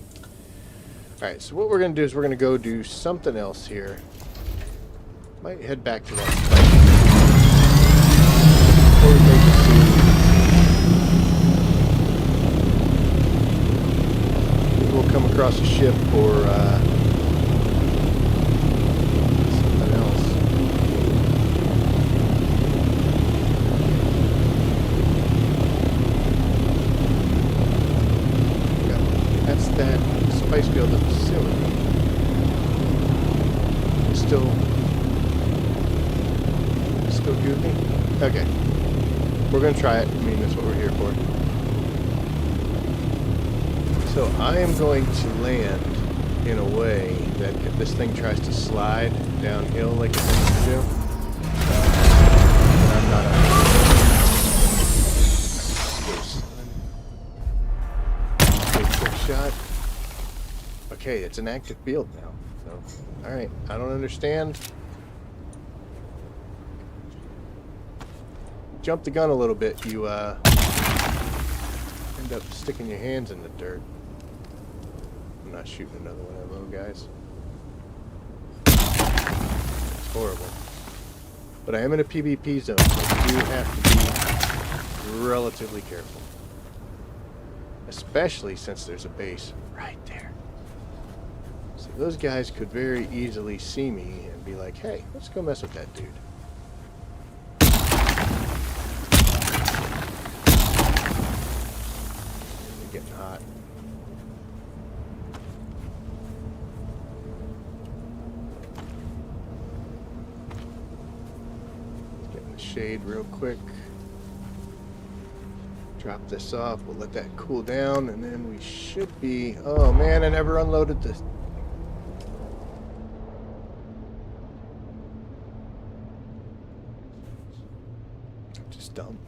Speaker 1: Alright, so what we're going to do is we're going to go do something else here. Might head back to that spike. Or maybe we'll come across a ship or something else. Yeah, that's that spice builder facility. Still goofy? Okay. We're gonna try it. I mean, that's what we're here for. So I am going to land in a way that if this thing tries to slide downhill like it wants to do, then I'm not on it. Quick shot. Okay, it's an active field now. So, alright, I don't understand. Jump the gun a little bit, you end up sticking your hands in the dirt. I'm not shooting another one of those guys. It's horrible. But I am in a PvP zone, so I do have to be relatively careful. Especially since there's a base right there. So those guys could very easily see me and be like, hey, let's go mess with that dude. They're getting hot. Shade real quick. Drop this off. We'll let that cool down, and then we should be. Oh man, I never unloaded this. Just dumb.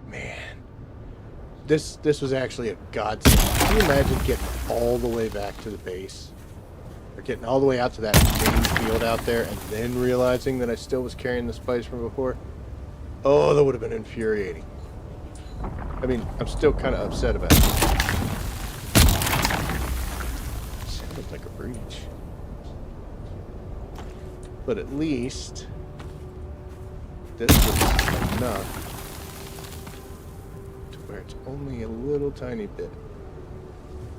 Speaker 1: Man. This was actually a godsend. Can you imagine getting all the way back to the base? Or getting all the way out to that main field out there and then realizing that I still was carrying the spice from before? Oh, that would have been infuriating. I mean, I'm still kind of upset about it. Sounded like a breach. But at least this was enough to where it's only a little tiny bit.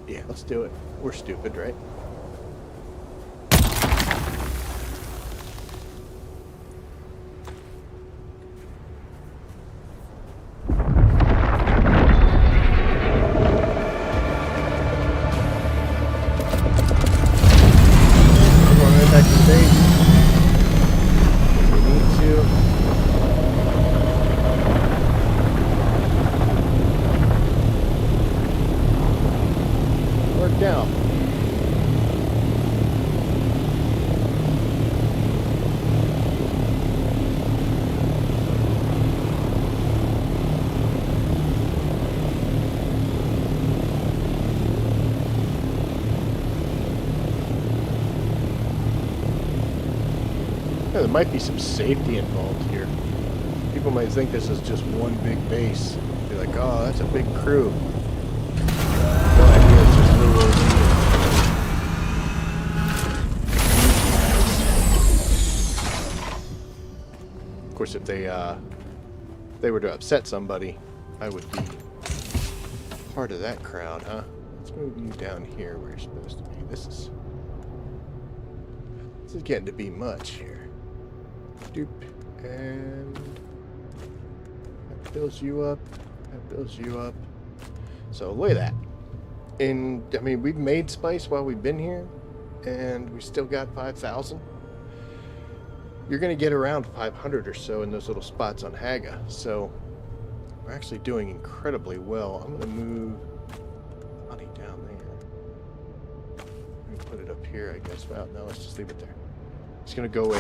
Speaker 1: Yeah, let's do it. We're stupid, right? Yeah, there might be some safety involved here. People might think this is just one big base. Be like, oh, that's a big crew. No idea, it's just a little old Of course, if they were to upset somebody, I would be part of that crowd, huh? Let's move you down here where you're supposed to be. This is getting to be much here. Doop, and that fills you up. That fills you up. So look at that. And I mean, we've made spice while we've been here, and we still got 5,000. You're going to get around 500 or so in those little spots on Haga. So we're actually doing incredibly well. I'm going to move money down there. Let me put it up here, I guess. Well, no, let's just leave it there. It's going to go away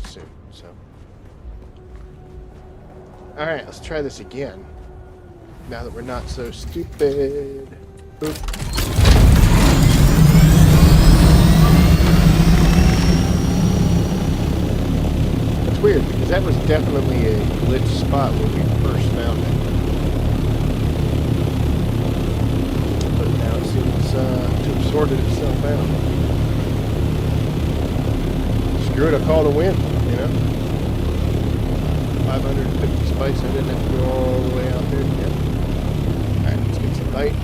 Speaker 1: soon, so. Alright, let's try this again. Now that we're not so stupid. Boop. It's weird, because that was definitely a glitch spot when we first found it. But now it seems to have sorted itself out. Screw it, I call it a win, you know? 550 spice, I didn't have to go all the way out there. Yeah. Alright, let's get some bite.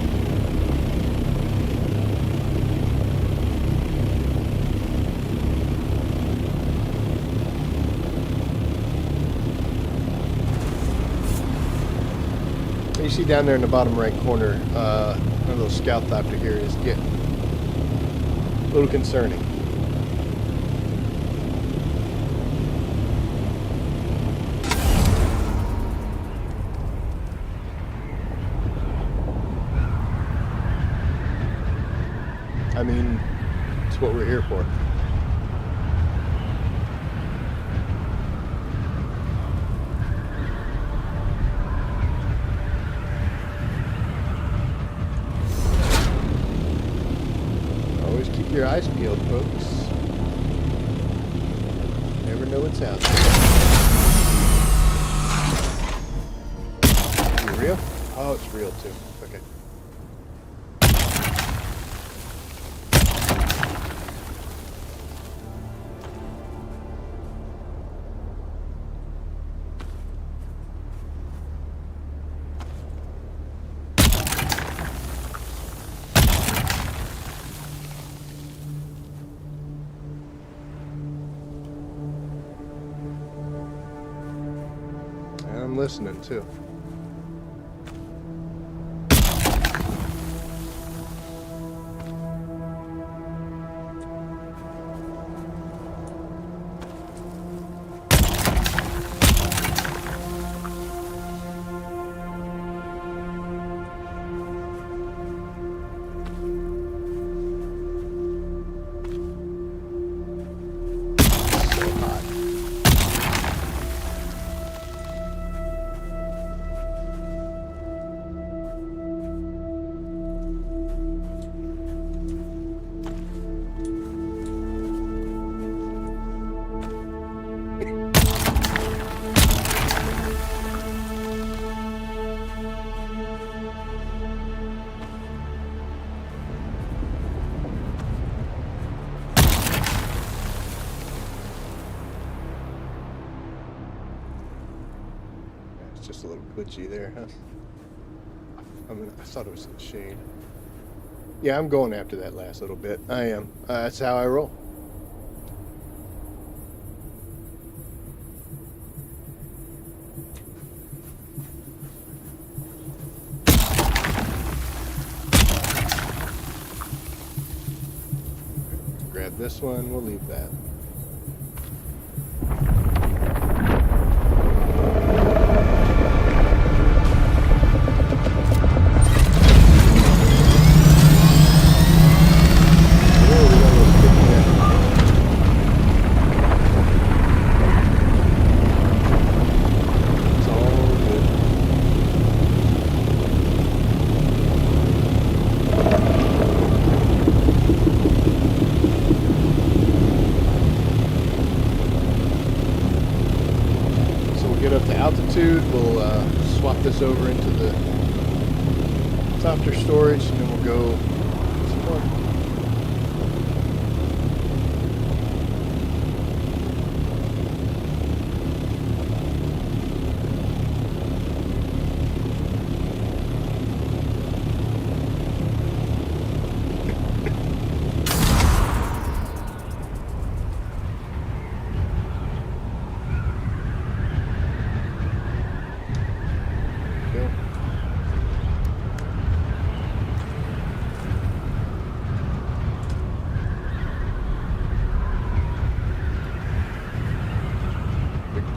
Speaker 1: You see down there in the bottom right corner, our little scout doctor here is getting a little concerning. I mean, it's what we're here for. Always keep your eyes peeled, folks. Never know what's out there. Is it real? Oh, it's real too. Okay. I'm listening too. It's just a little glitchy there, huh? I thought it was in the shade. Yeah, I'm going after that last little bit. I am. That's how I roll. Grab this one, we'll leave that. We'll swap this over into the softer storage, and then we'll go some more.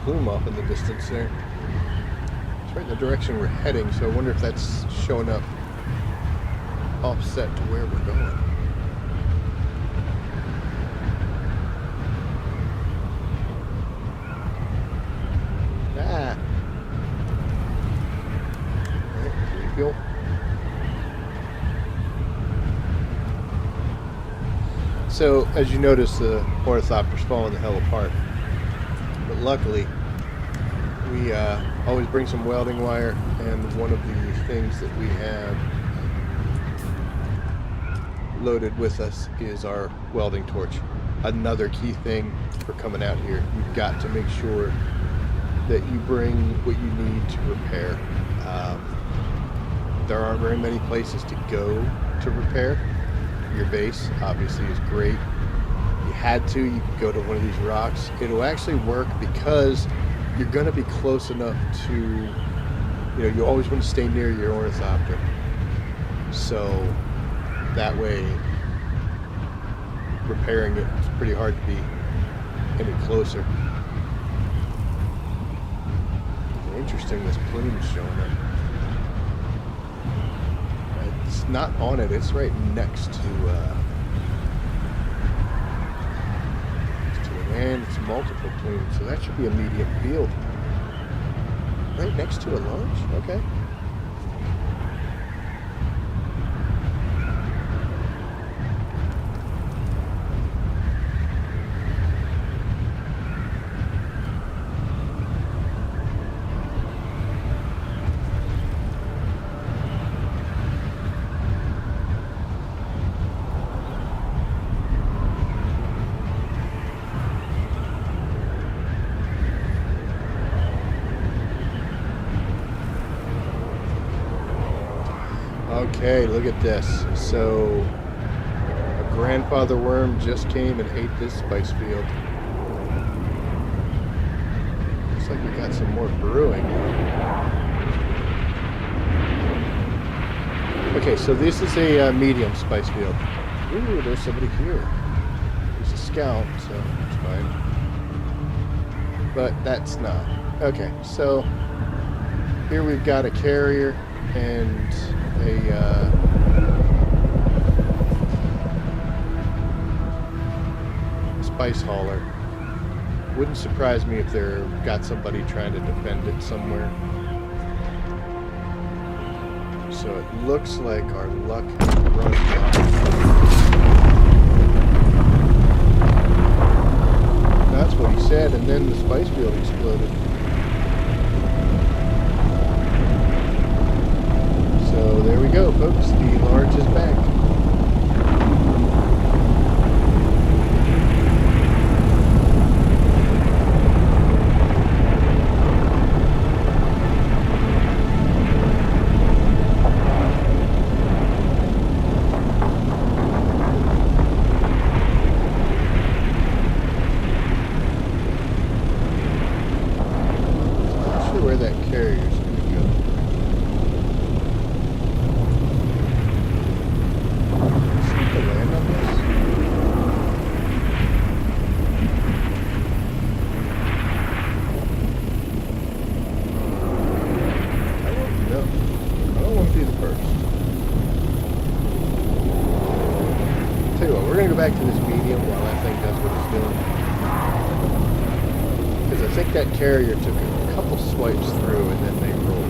Speaker 1: Plume off in the distance there. It's right in the direction we're heading, so I wonder if that's showing up offset to where we're going. Ah! Alright, refuel. So, as you notice, the ornithopter's falling the hell apart. But luckily, we always bring some welding wire, and one of the things that we have loaded with us is our welding torch. Another key thing for coming out here, you've got to make sure that you bring what you need to repair. There aren't very many places to go to repair. Your base obviously is great. You had to, you could go to one of these rocks. It'll actually work because you're going to be close enough to, you always want to stay near your ornithopter. So that way, repairing it is pretty hard to be any closer. Interesting, this plume is showing up. It's not on it, it's right next to and it's multiple plumes, so that should be a medium field. Right next to a launch? Okay. Okay, look at this. So, a grandfather worm just came and ate this spice field. Looks like we got some more brewing. Okay, so this is a medium spice field. Ooh, there's somebody here. There's a scout, so it's fine. But that's not. Okay, so here we've got a carrier and a spice hauler. Wouldn't surprise me if they're got somebody trying to defend it somewhere. So it looks like our luck runs out. That's what he said, and then the spice field exploded. So there we go, folks. The large is back. like that carrier took a couple swipes through and then they rolled.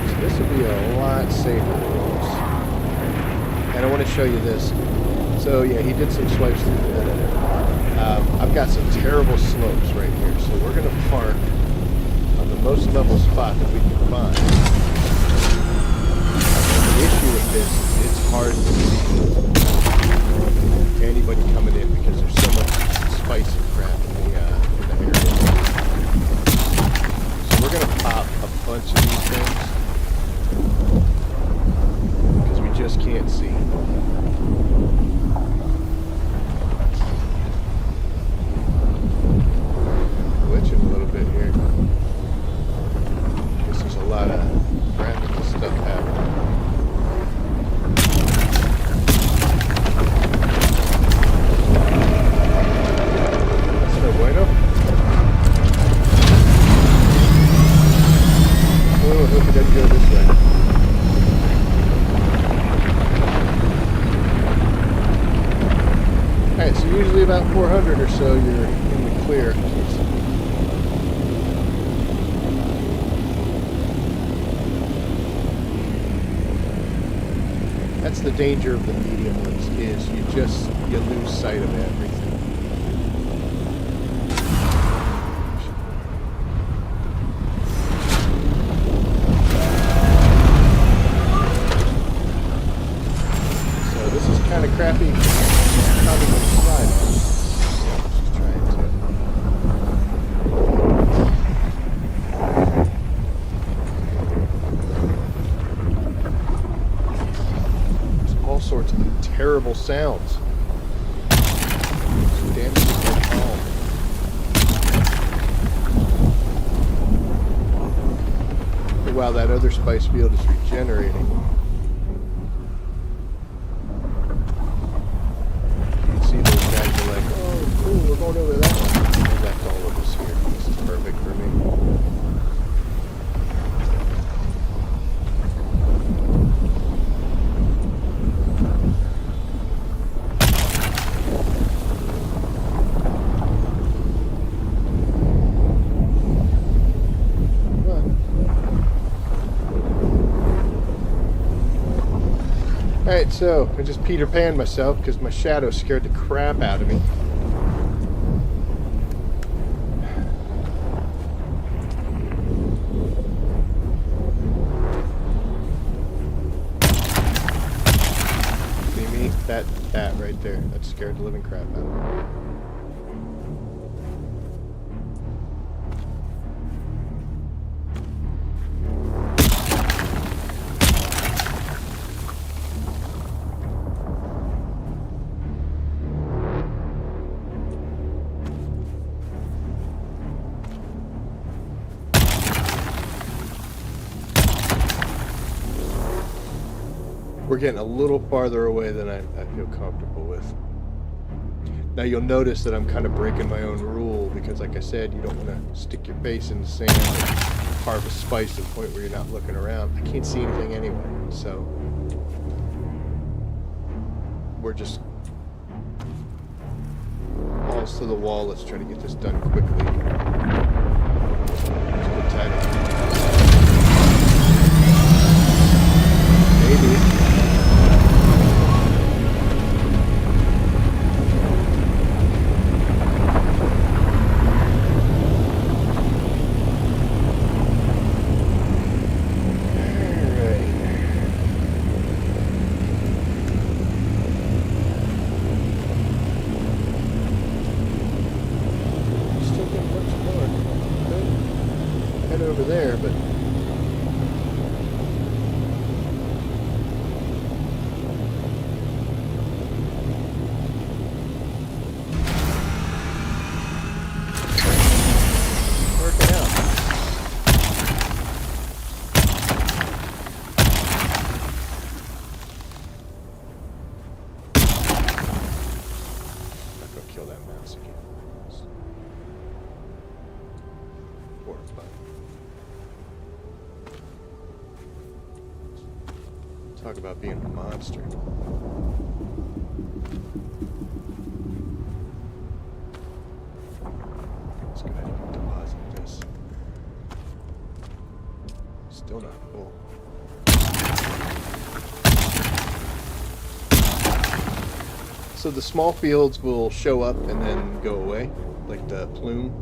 Speaker 1: So this would be a lot safer rolls. And I want to show you this. So yeah, he did some swipes through the middle. I've got some terrible slopes right here, so we're going to park on the most level spot that we can find. The issue with this is it's hard to see anybody coming in because there's so much spice and crap in the area. So we're going to pop a bunch of these things because we just can't see. Glitching a little bit here. Guess there's a lot of graphical stuff happening. That's no bueno. Oh, I hope it doesn't go this way. Alright, so usually about 400 or so you're in the clear. That's the danger of the medium ones, is you lose sight of everything. So this is kind of crappy. Probably going to slide. Just trying to. All sorts of terrible sounds. Damages my palm. Wow, that other spice field is regenerating. You can see those guys are like, oh, cool, we're going over that one. They left all of us here. This is perfect for me. Alright, so I just Peter Pan myself because my shadow scared the crap out of me. See me? That right there. That scared the living crap out of me. We're getting a little farther away than I feel comfortable with. Now you'll notice that I'm kind of breaking my own rule because, like I said, you don't want to stick your face in the sand and carve a spice to the point where you're not looking around. I can't see anything anyway, so we're just balls to the wall. Let's try to get this done quickly. Good timing. Maybe. Over there, but working out. I'm not gonna kill that mouse again. Horrifying. Talk about being a monster. Let's go ahead and get done. Still not full. So the small fields will show up and then go away, like the plume.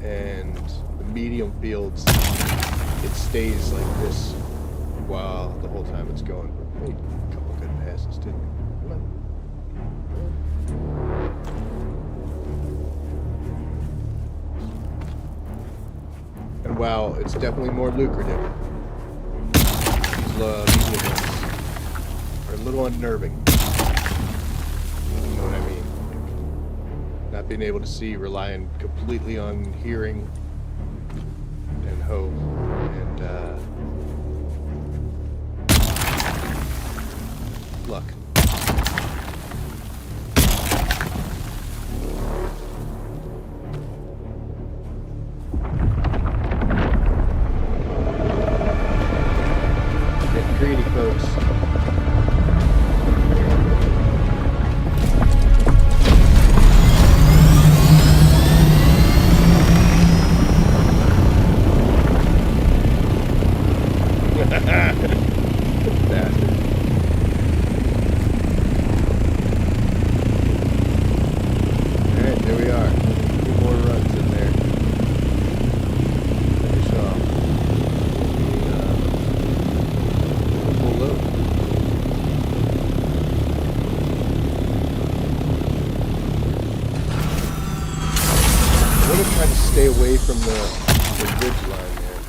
Speaker 1: And the medium fields, it stays like this while the whole time it's going. Wait, a couple good passes, didn't we? Come on. And wow, it's definitely more lucrative. These medium ones are a little unnerving. You know what I mean? Not being able to see, relying completely on hearing and hope. And luck. Getting greedy, folks. Bastard. Alright, there we are. 2 more runs in there. Finish off. Full load. I want to try to stay away from the ridge line there,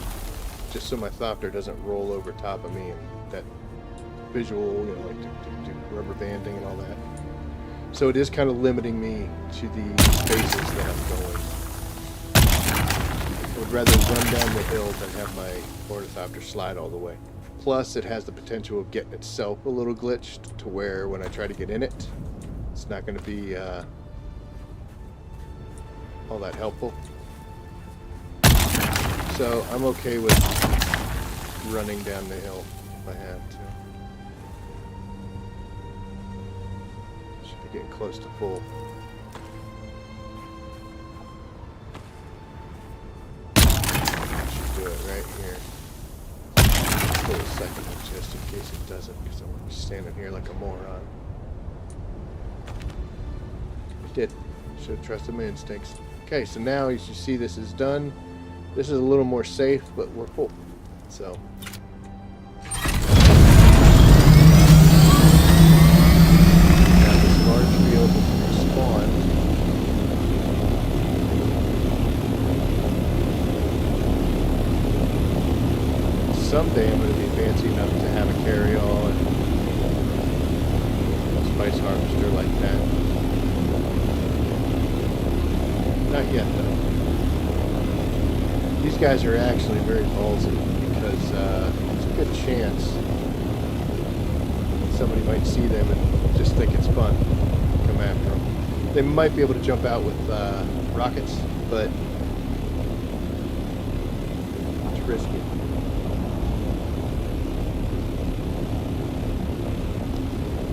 Speaker 1: just so my thopter doesn't roll over top of me and that visual, you know, like do rubber banding and all that. So it is kind of limiting me to the spaces that I'm going. I would rather run down the hill than have my ornithopter slide all the way. Plus, it has the potential of getting itself a little glitched to where when I try to get in it, it's not going to be all that helpful. So I'm okay with running down the hill if I have to. Should be getting close to full. Should do it right here. For a second, just in case it doesn't, because I'm standing here like a moron. It did. Should have trusted my instincts. Okay, so now as you see, this is done. This is a little more safe, but we're full. So. Now this large field will spawn. Someday I'm going to be fancy enough to have a carry-all and a spice harvester like that. Not yet, though. These guys are actually very ballsy because there's a good chance somebody might see them and just think it's fun to come after them. They might be able to jump out with rockets, but it's risky.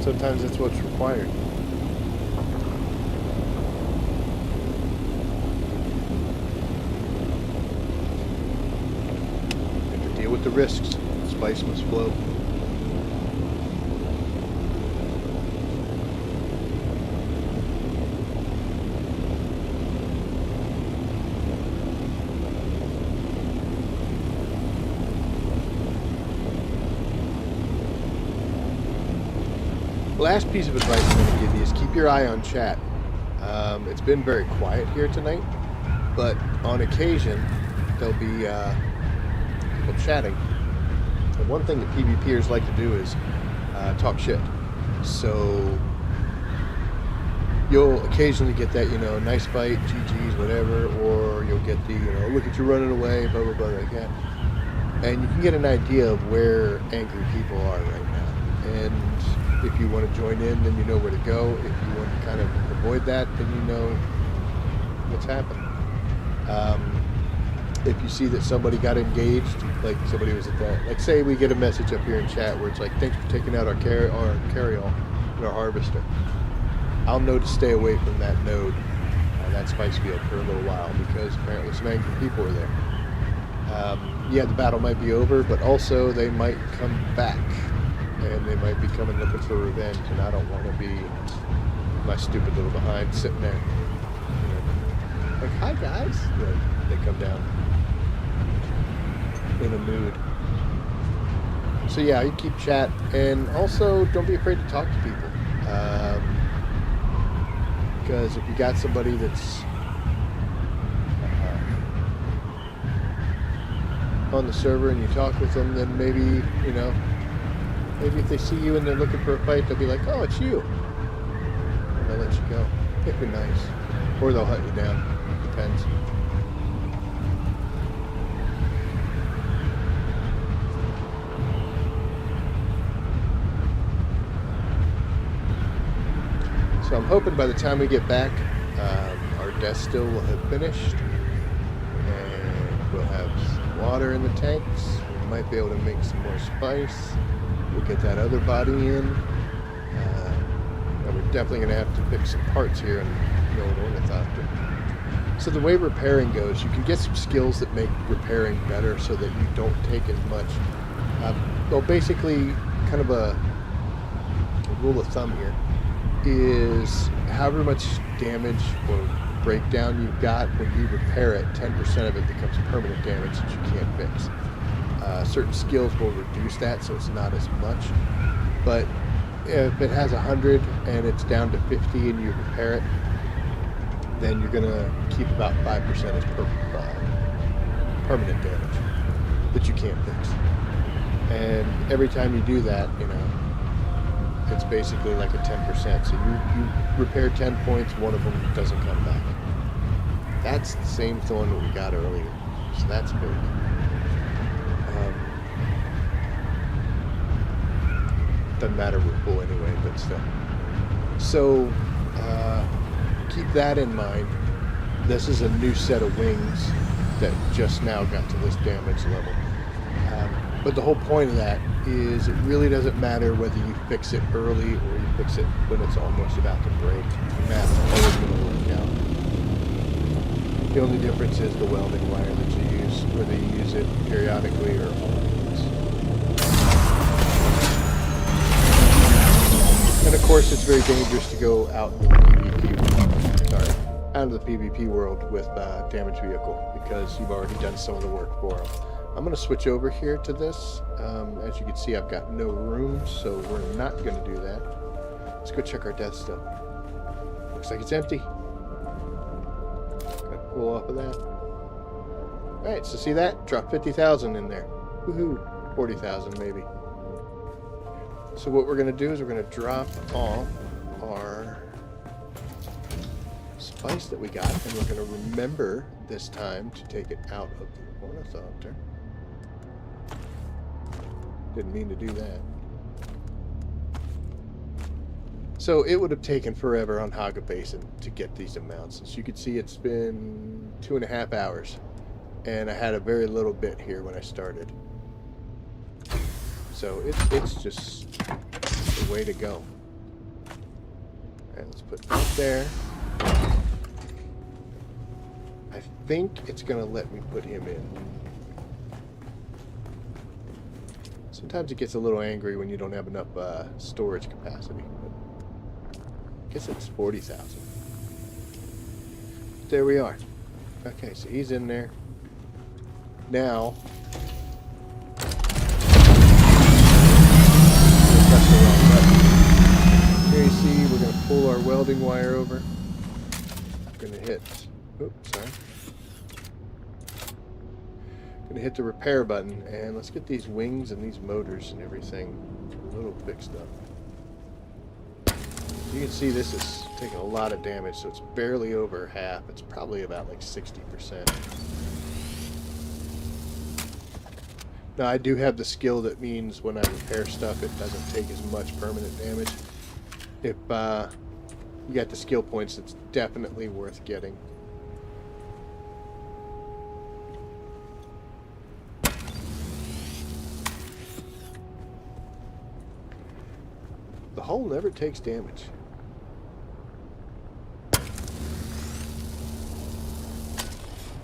Speaker 1: Sometimes that's what's required. With the risks, spice must flow. Last piece of advice I'm going to give you is keep your eye on chat. It's been very quiet here tonight, but on occasion there'll be people chatting. And one thing that PvPers like to do is talk shit. So you'll occasionally get that, you know, nice fight, GG's, whatever, or you'll get the, you know, look at you running away, blah, blah, blah, like that. And you can get an idea of where angry people are right now. And if you want to join in, then you know where to go. If you want to kind of avoid that, then you know what's happening. If you see that somebody got engaged, like somebody was at that, like say we get a message up here in chat where it's like, thanks for taking out our carry-all and our harvester. I'll know to stay away from that node, that spice field for a little while because apparently some angry people are there. Yeah, the battle might be over, but also they might come back, and they might be coming looking for revenge, and I don't want to be my stupid little behind sitting there. You know, like, hi guys. They come down in a mood. So yeah, you keep chat, and also don't be afraid to talk to people. Because if you got somebody that's on the server and you talk with them, then maybe, you know, maybe if they see you and they're looking for a fight, they'll be like, oh, it's you. And they'll let you go. It'd be nice. Or they'll hunt you down. Depends. So I'm hoping by the time we get back, our death still will have finished. And we'll have some water in the tanks. We might be able to make some more spice. We'll get that other body in. And we're definitely going to have to pick some parts here and know an ornithopter. So the way repairing goes, you can get some skills that make repairing better so that you don't take as much. Well, basically, kind of a rule of thumb here is however much damage or breakdown you've got, when you repair it, 10% of it becomes permanent damage that you can't fix. Certain skills will reduce that, so it's not as much. But if it has 100 and it's down to 50 and you repair it, then you're going to keep about 5% as permanent damage that you can't fix. And every time you do that, you know, it's basically like a 10%. So you repair 10 points, one of them doesn't come back. That's the same thorn that we got earlier. So that's big. Doesn't matter with full anyway, but still. So keep that in mind. This is a new set of wings that just now got to this damage level. But the whole point of that is it really doesn't matter whether you fix it early or you fix it when it's almost about to break. The math's always going to work out. The only difference is the welding wire that you use, whether you use it periodically or always. And of course, it's very dangerous to go out in the out of the PvP world with damaged vehicle because you've already done some of the work for them. I'm going to switch over here to this. As you can see, I've got no room, so we're not going to do that. Let's go check our death stuff. Looks like it's empty. Got to pull off of that. Alright, so see that? Drop 50,000 in there. Woohoo! 40,000 maybe. So what we're going to do is we're going to drop off our spice that we got, and we're going to remember this time to take it out of the ornithopter. Didn't mean to do that. So it would have taken forever on Haga Basin to get these amounts. As you can see, it's been 2.5 hours, and I had a very little bit here when I started. So it's just the way to go. Alright, let's put that there. I think it's going to let me put him in. Sometimes it gets a little angry when you don't have enough storage capacity. But I guess it's 40,000. There we are. Okay, so he's in there. Now, here you see we're going to pull our welding wire over. I'm going to hit, oops, sorry. Going to hit the repair button, and let's get these wings and these motors and everything a little fixed up. You can see this is taking a lot of damage, so it's barely over half. It's probably about like 60%. Now I do have the skill that means when I repair stuff it doesn't take as much permanent damage. If you got the skill points, it's definitely worth getting. The hull never takes damage.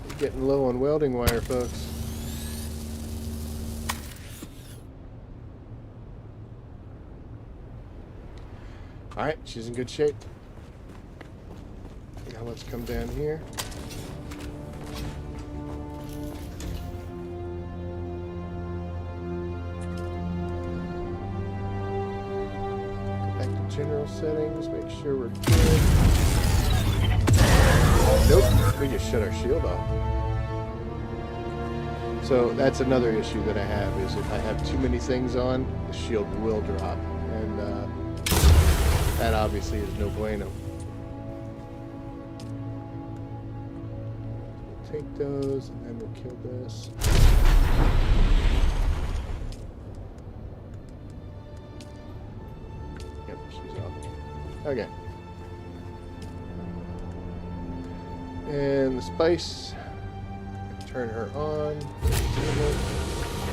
Speaker 1: We're getting low on welding wire, folks. Alright, she's in good shape. Now let's come down here. Go back to general settings, make sure we're good. Nope, we just shut our shield off. So that's another issue that I have, is if I have too many things on, the shield will drop. And that obviously is no bueno. We'll take those and then we'll kill this. Yep, she's off. Okay. And the spice, turn her on.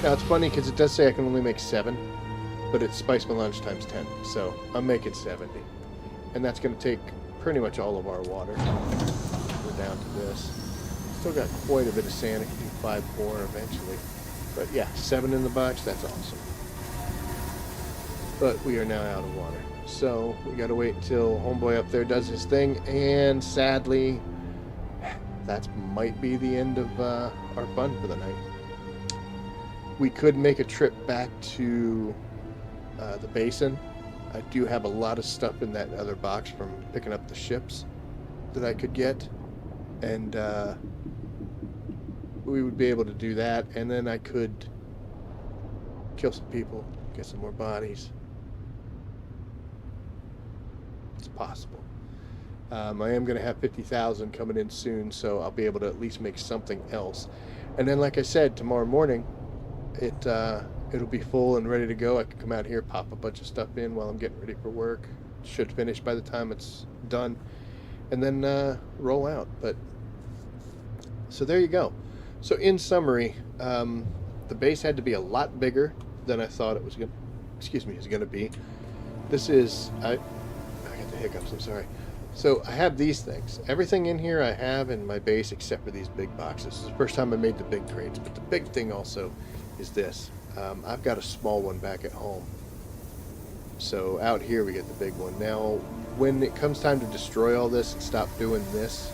Speaker 1: Now it's funny because it does say I can only make 7, but it's spice melange times 10, so I'm making 70. And that's going to take pretty much all of our water. We're down to this. Still got quite a bit of sand. I can do 5 more eventually. But yeah, 7 in the box, that's awesome. But we are now out of water. So we got to wait until homeboy up there does his thing, and sadly, that might be the end of our fun for the night. We could make a trip back to the basin. I do have a lot of stuff in that other box from picking up the ships that I could get, and we would be able to do that, and then I could kill some people, get some more bodies. It's possible. I am going to have 50,000 coming in soon, so I'll be able to at least make something else. And then, like I said, tomorrow morning, it'll be full and ready to go. I can come out here, pop a bunch of stuff in while I'm getting ready for work. Should finish by the time it's done, and then roll out. But so there you go. So in summary, the base had to be a lot bigger than I thought it was going. Is going to be. This is I got the hiccups. I'm sorry. So I have these things. Everything in here I have in my base except for these big boxes. This is the first time I made the big crates, but the big thing also is this. I've got a small one back at home. So out here we get the big one. Now, when it comes time to destroy all this and stop doing this,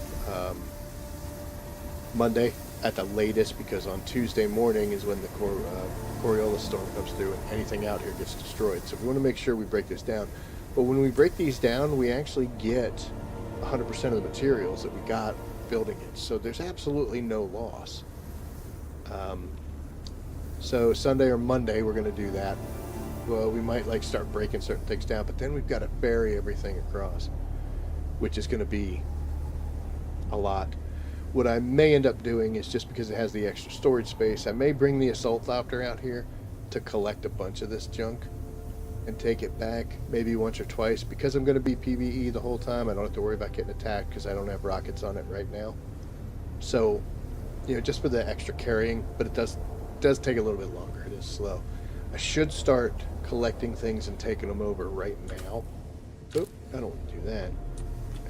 Speaker 1: Monday at the latest, because on Tuesday morning is when the Coriolis storm comes through and anything out here gets destroyed. So we want to make sure we break this down. But when we break these down, we actually get 100% of the materials that we got building it. So there's absolutely no loss. So Sunday or Monday, we're going to do that. Well, we might start breaking certain things down, but then we've got to ferry everything across, which is going to be a lot. What I may end up doing is, just because it has the extra storage space, I may bring the assault opter out here to collect a bunch of this junk and take it back maybe once or twice. Because I'm going to be PvE the whole time, I don't have to worry about getting attacked because I don't have rockets on it right now. So, just for the extra carrying, but it does take a little bit longer. It is slow. I should start collecting things and taking them over right now. Oop, I don't want to do that.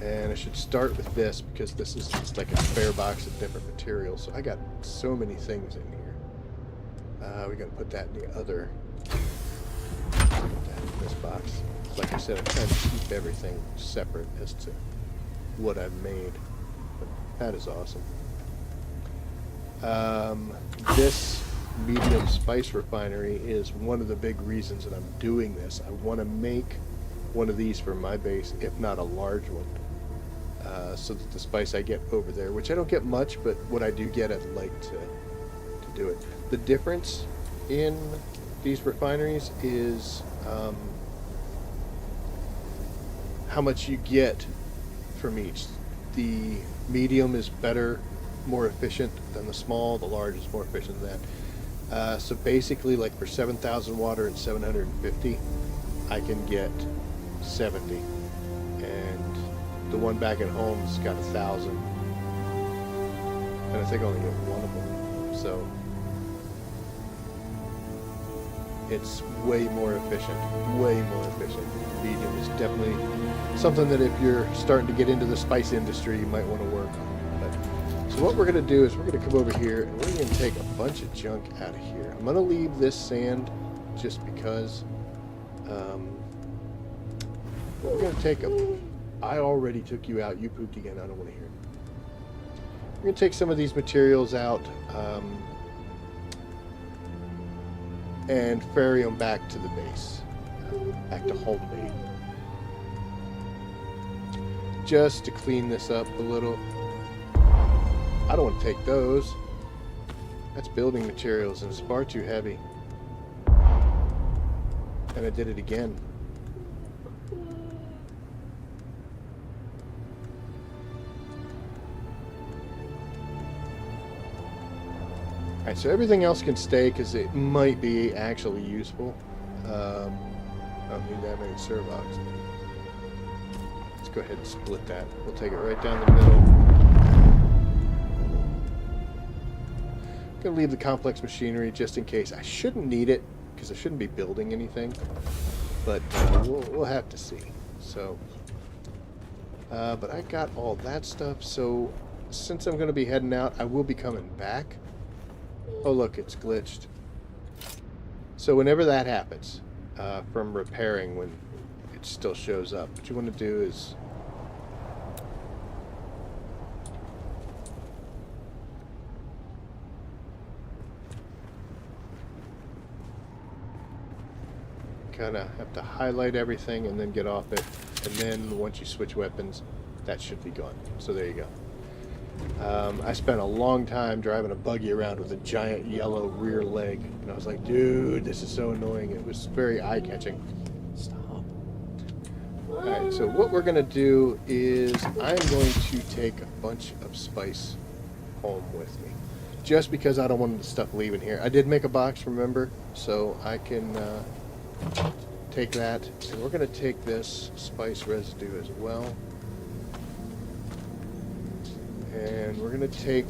Speaker 1: And I should start with this, because this is just like a spare box of different materials. So I got so many things in here. We got to put that in the other. Put that in this box. Like I said, I'm trying to keep everything separate as to what I've made. But that is awesome. This medium spice refinery is one of the big reasons that I'm doing this. I want to make one of these for my base, if not a large one, so that the spice I get over there, which I don't get much, but what I do get, I'd like to do it. The difference in these refineries is how much you get from each. The medium is better, more efficient than the small. The large is more efficient than that. So basically, like for 7,000 water and 750, I can get 70, and the one back at home's got 1,000, and I think I only get one of them. So it's way more efficient. Way more efficient. Medium is definitely something that if you're starting to get into the spice industry, you might want to work on. So what we're going to do is we're going to come over here and we're going to take a bunch of junk out of here. I'm going to leave this sand just because We're going to take a... I already took you out. You pooped again. I don't want to hear it. We're going to take some of these materials out and ferry them back to the base. Back to home base. Just to clean this up a little. I don't want to take those. That's building materials and it's far too heavy. And I did it again. Alright, so everything else can stay because it might be actually useful. I don't need that many servox. Let's go ahead and split that. We'll take it right down the middle. I'm going to leave the complex machinery just in case. I shouldn't need it because I shouldn't be building anything. But we'll have to see. So, but I got all that stuff. So since I'm going to be heading out, I will be coming back. Oh, look, it's glitched. So whenever that happens, from repairing when it still shows up, what you want to do is kind of have to highlight everything and then get off it. And then once you switch weapons, that should be gone. So there you go. I spent a long time driving a buggy around with a giant yellow rear leg, and I was like, dude, this is so annoying. It was very eye-catching. Stop. Alright, so what we're going to do is I'm going to take a bunch of spice home with me, just because I don't want the stuff leaving here. I did make a box, remember, so I can take that. And we're going to take this spice residue as well. And we're going to take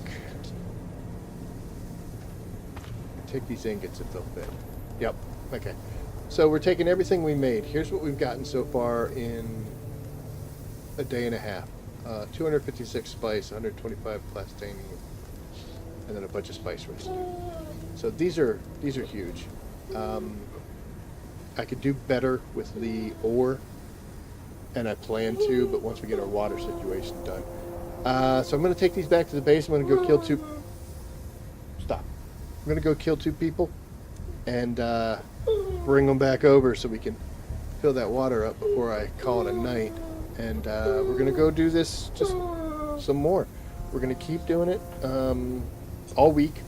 Speaker 1: these ingots if they'll fit. Yep. Okay. So we're taking everything we made. Here's what we've gotten so far in a day and a half. 256 spice, 125 plastine, and then a bunch of spice residue. So these are huge. I could do better with the ore, and I plan to, but once we get our water situation done. So I'm going to take these back to the base. I'm going to go kill two... Stop. I'm going to go kill two people and bring them back over so we can fill that water up before I call it a night. And we're going to go do this just some more. We're going to keep doing it all week.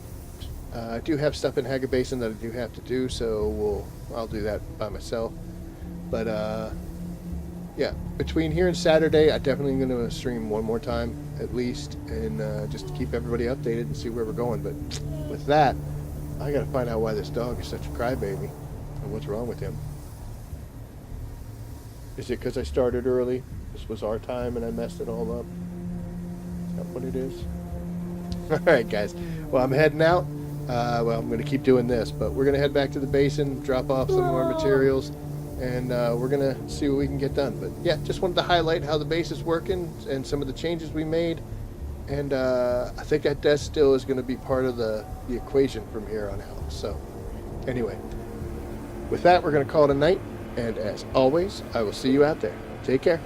Speaker 1: I do have stuff in Haga Basin that I do have to do, so I'll do that by myself. But yeah, between here and Saturday, I definitely am going to stream one more time at least, and just to keep everybody updated and see where we're going. But with that, I got to find out why this dog is such a crybaby and what's wrong with him. Is it because I started early? This was our time and I messed it all up? Is that what it is? All right, guys. Well, I'm heading out. Well, I'm going to keep doing this, but we're going to head back to the basin, drop off some more materials, and we're going to see what we can get done. But yeah, just wanted to highlight how the base is working and some of the changes we made. And I think that death still is going to be part of the equation from here on out. So anyway, with that, we're going to call it a night. And as always, I will see you out there. Take care.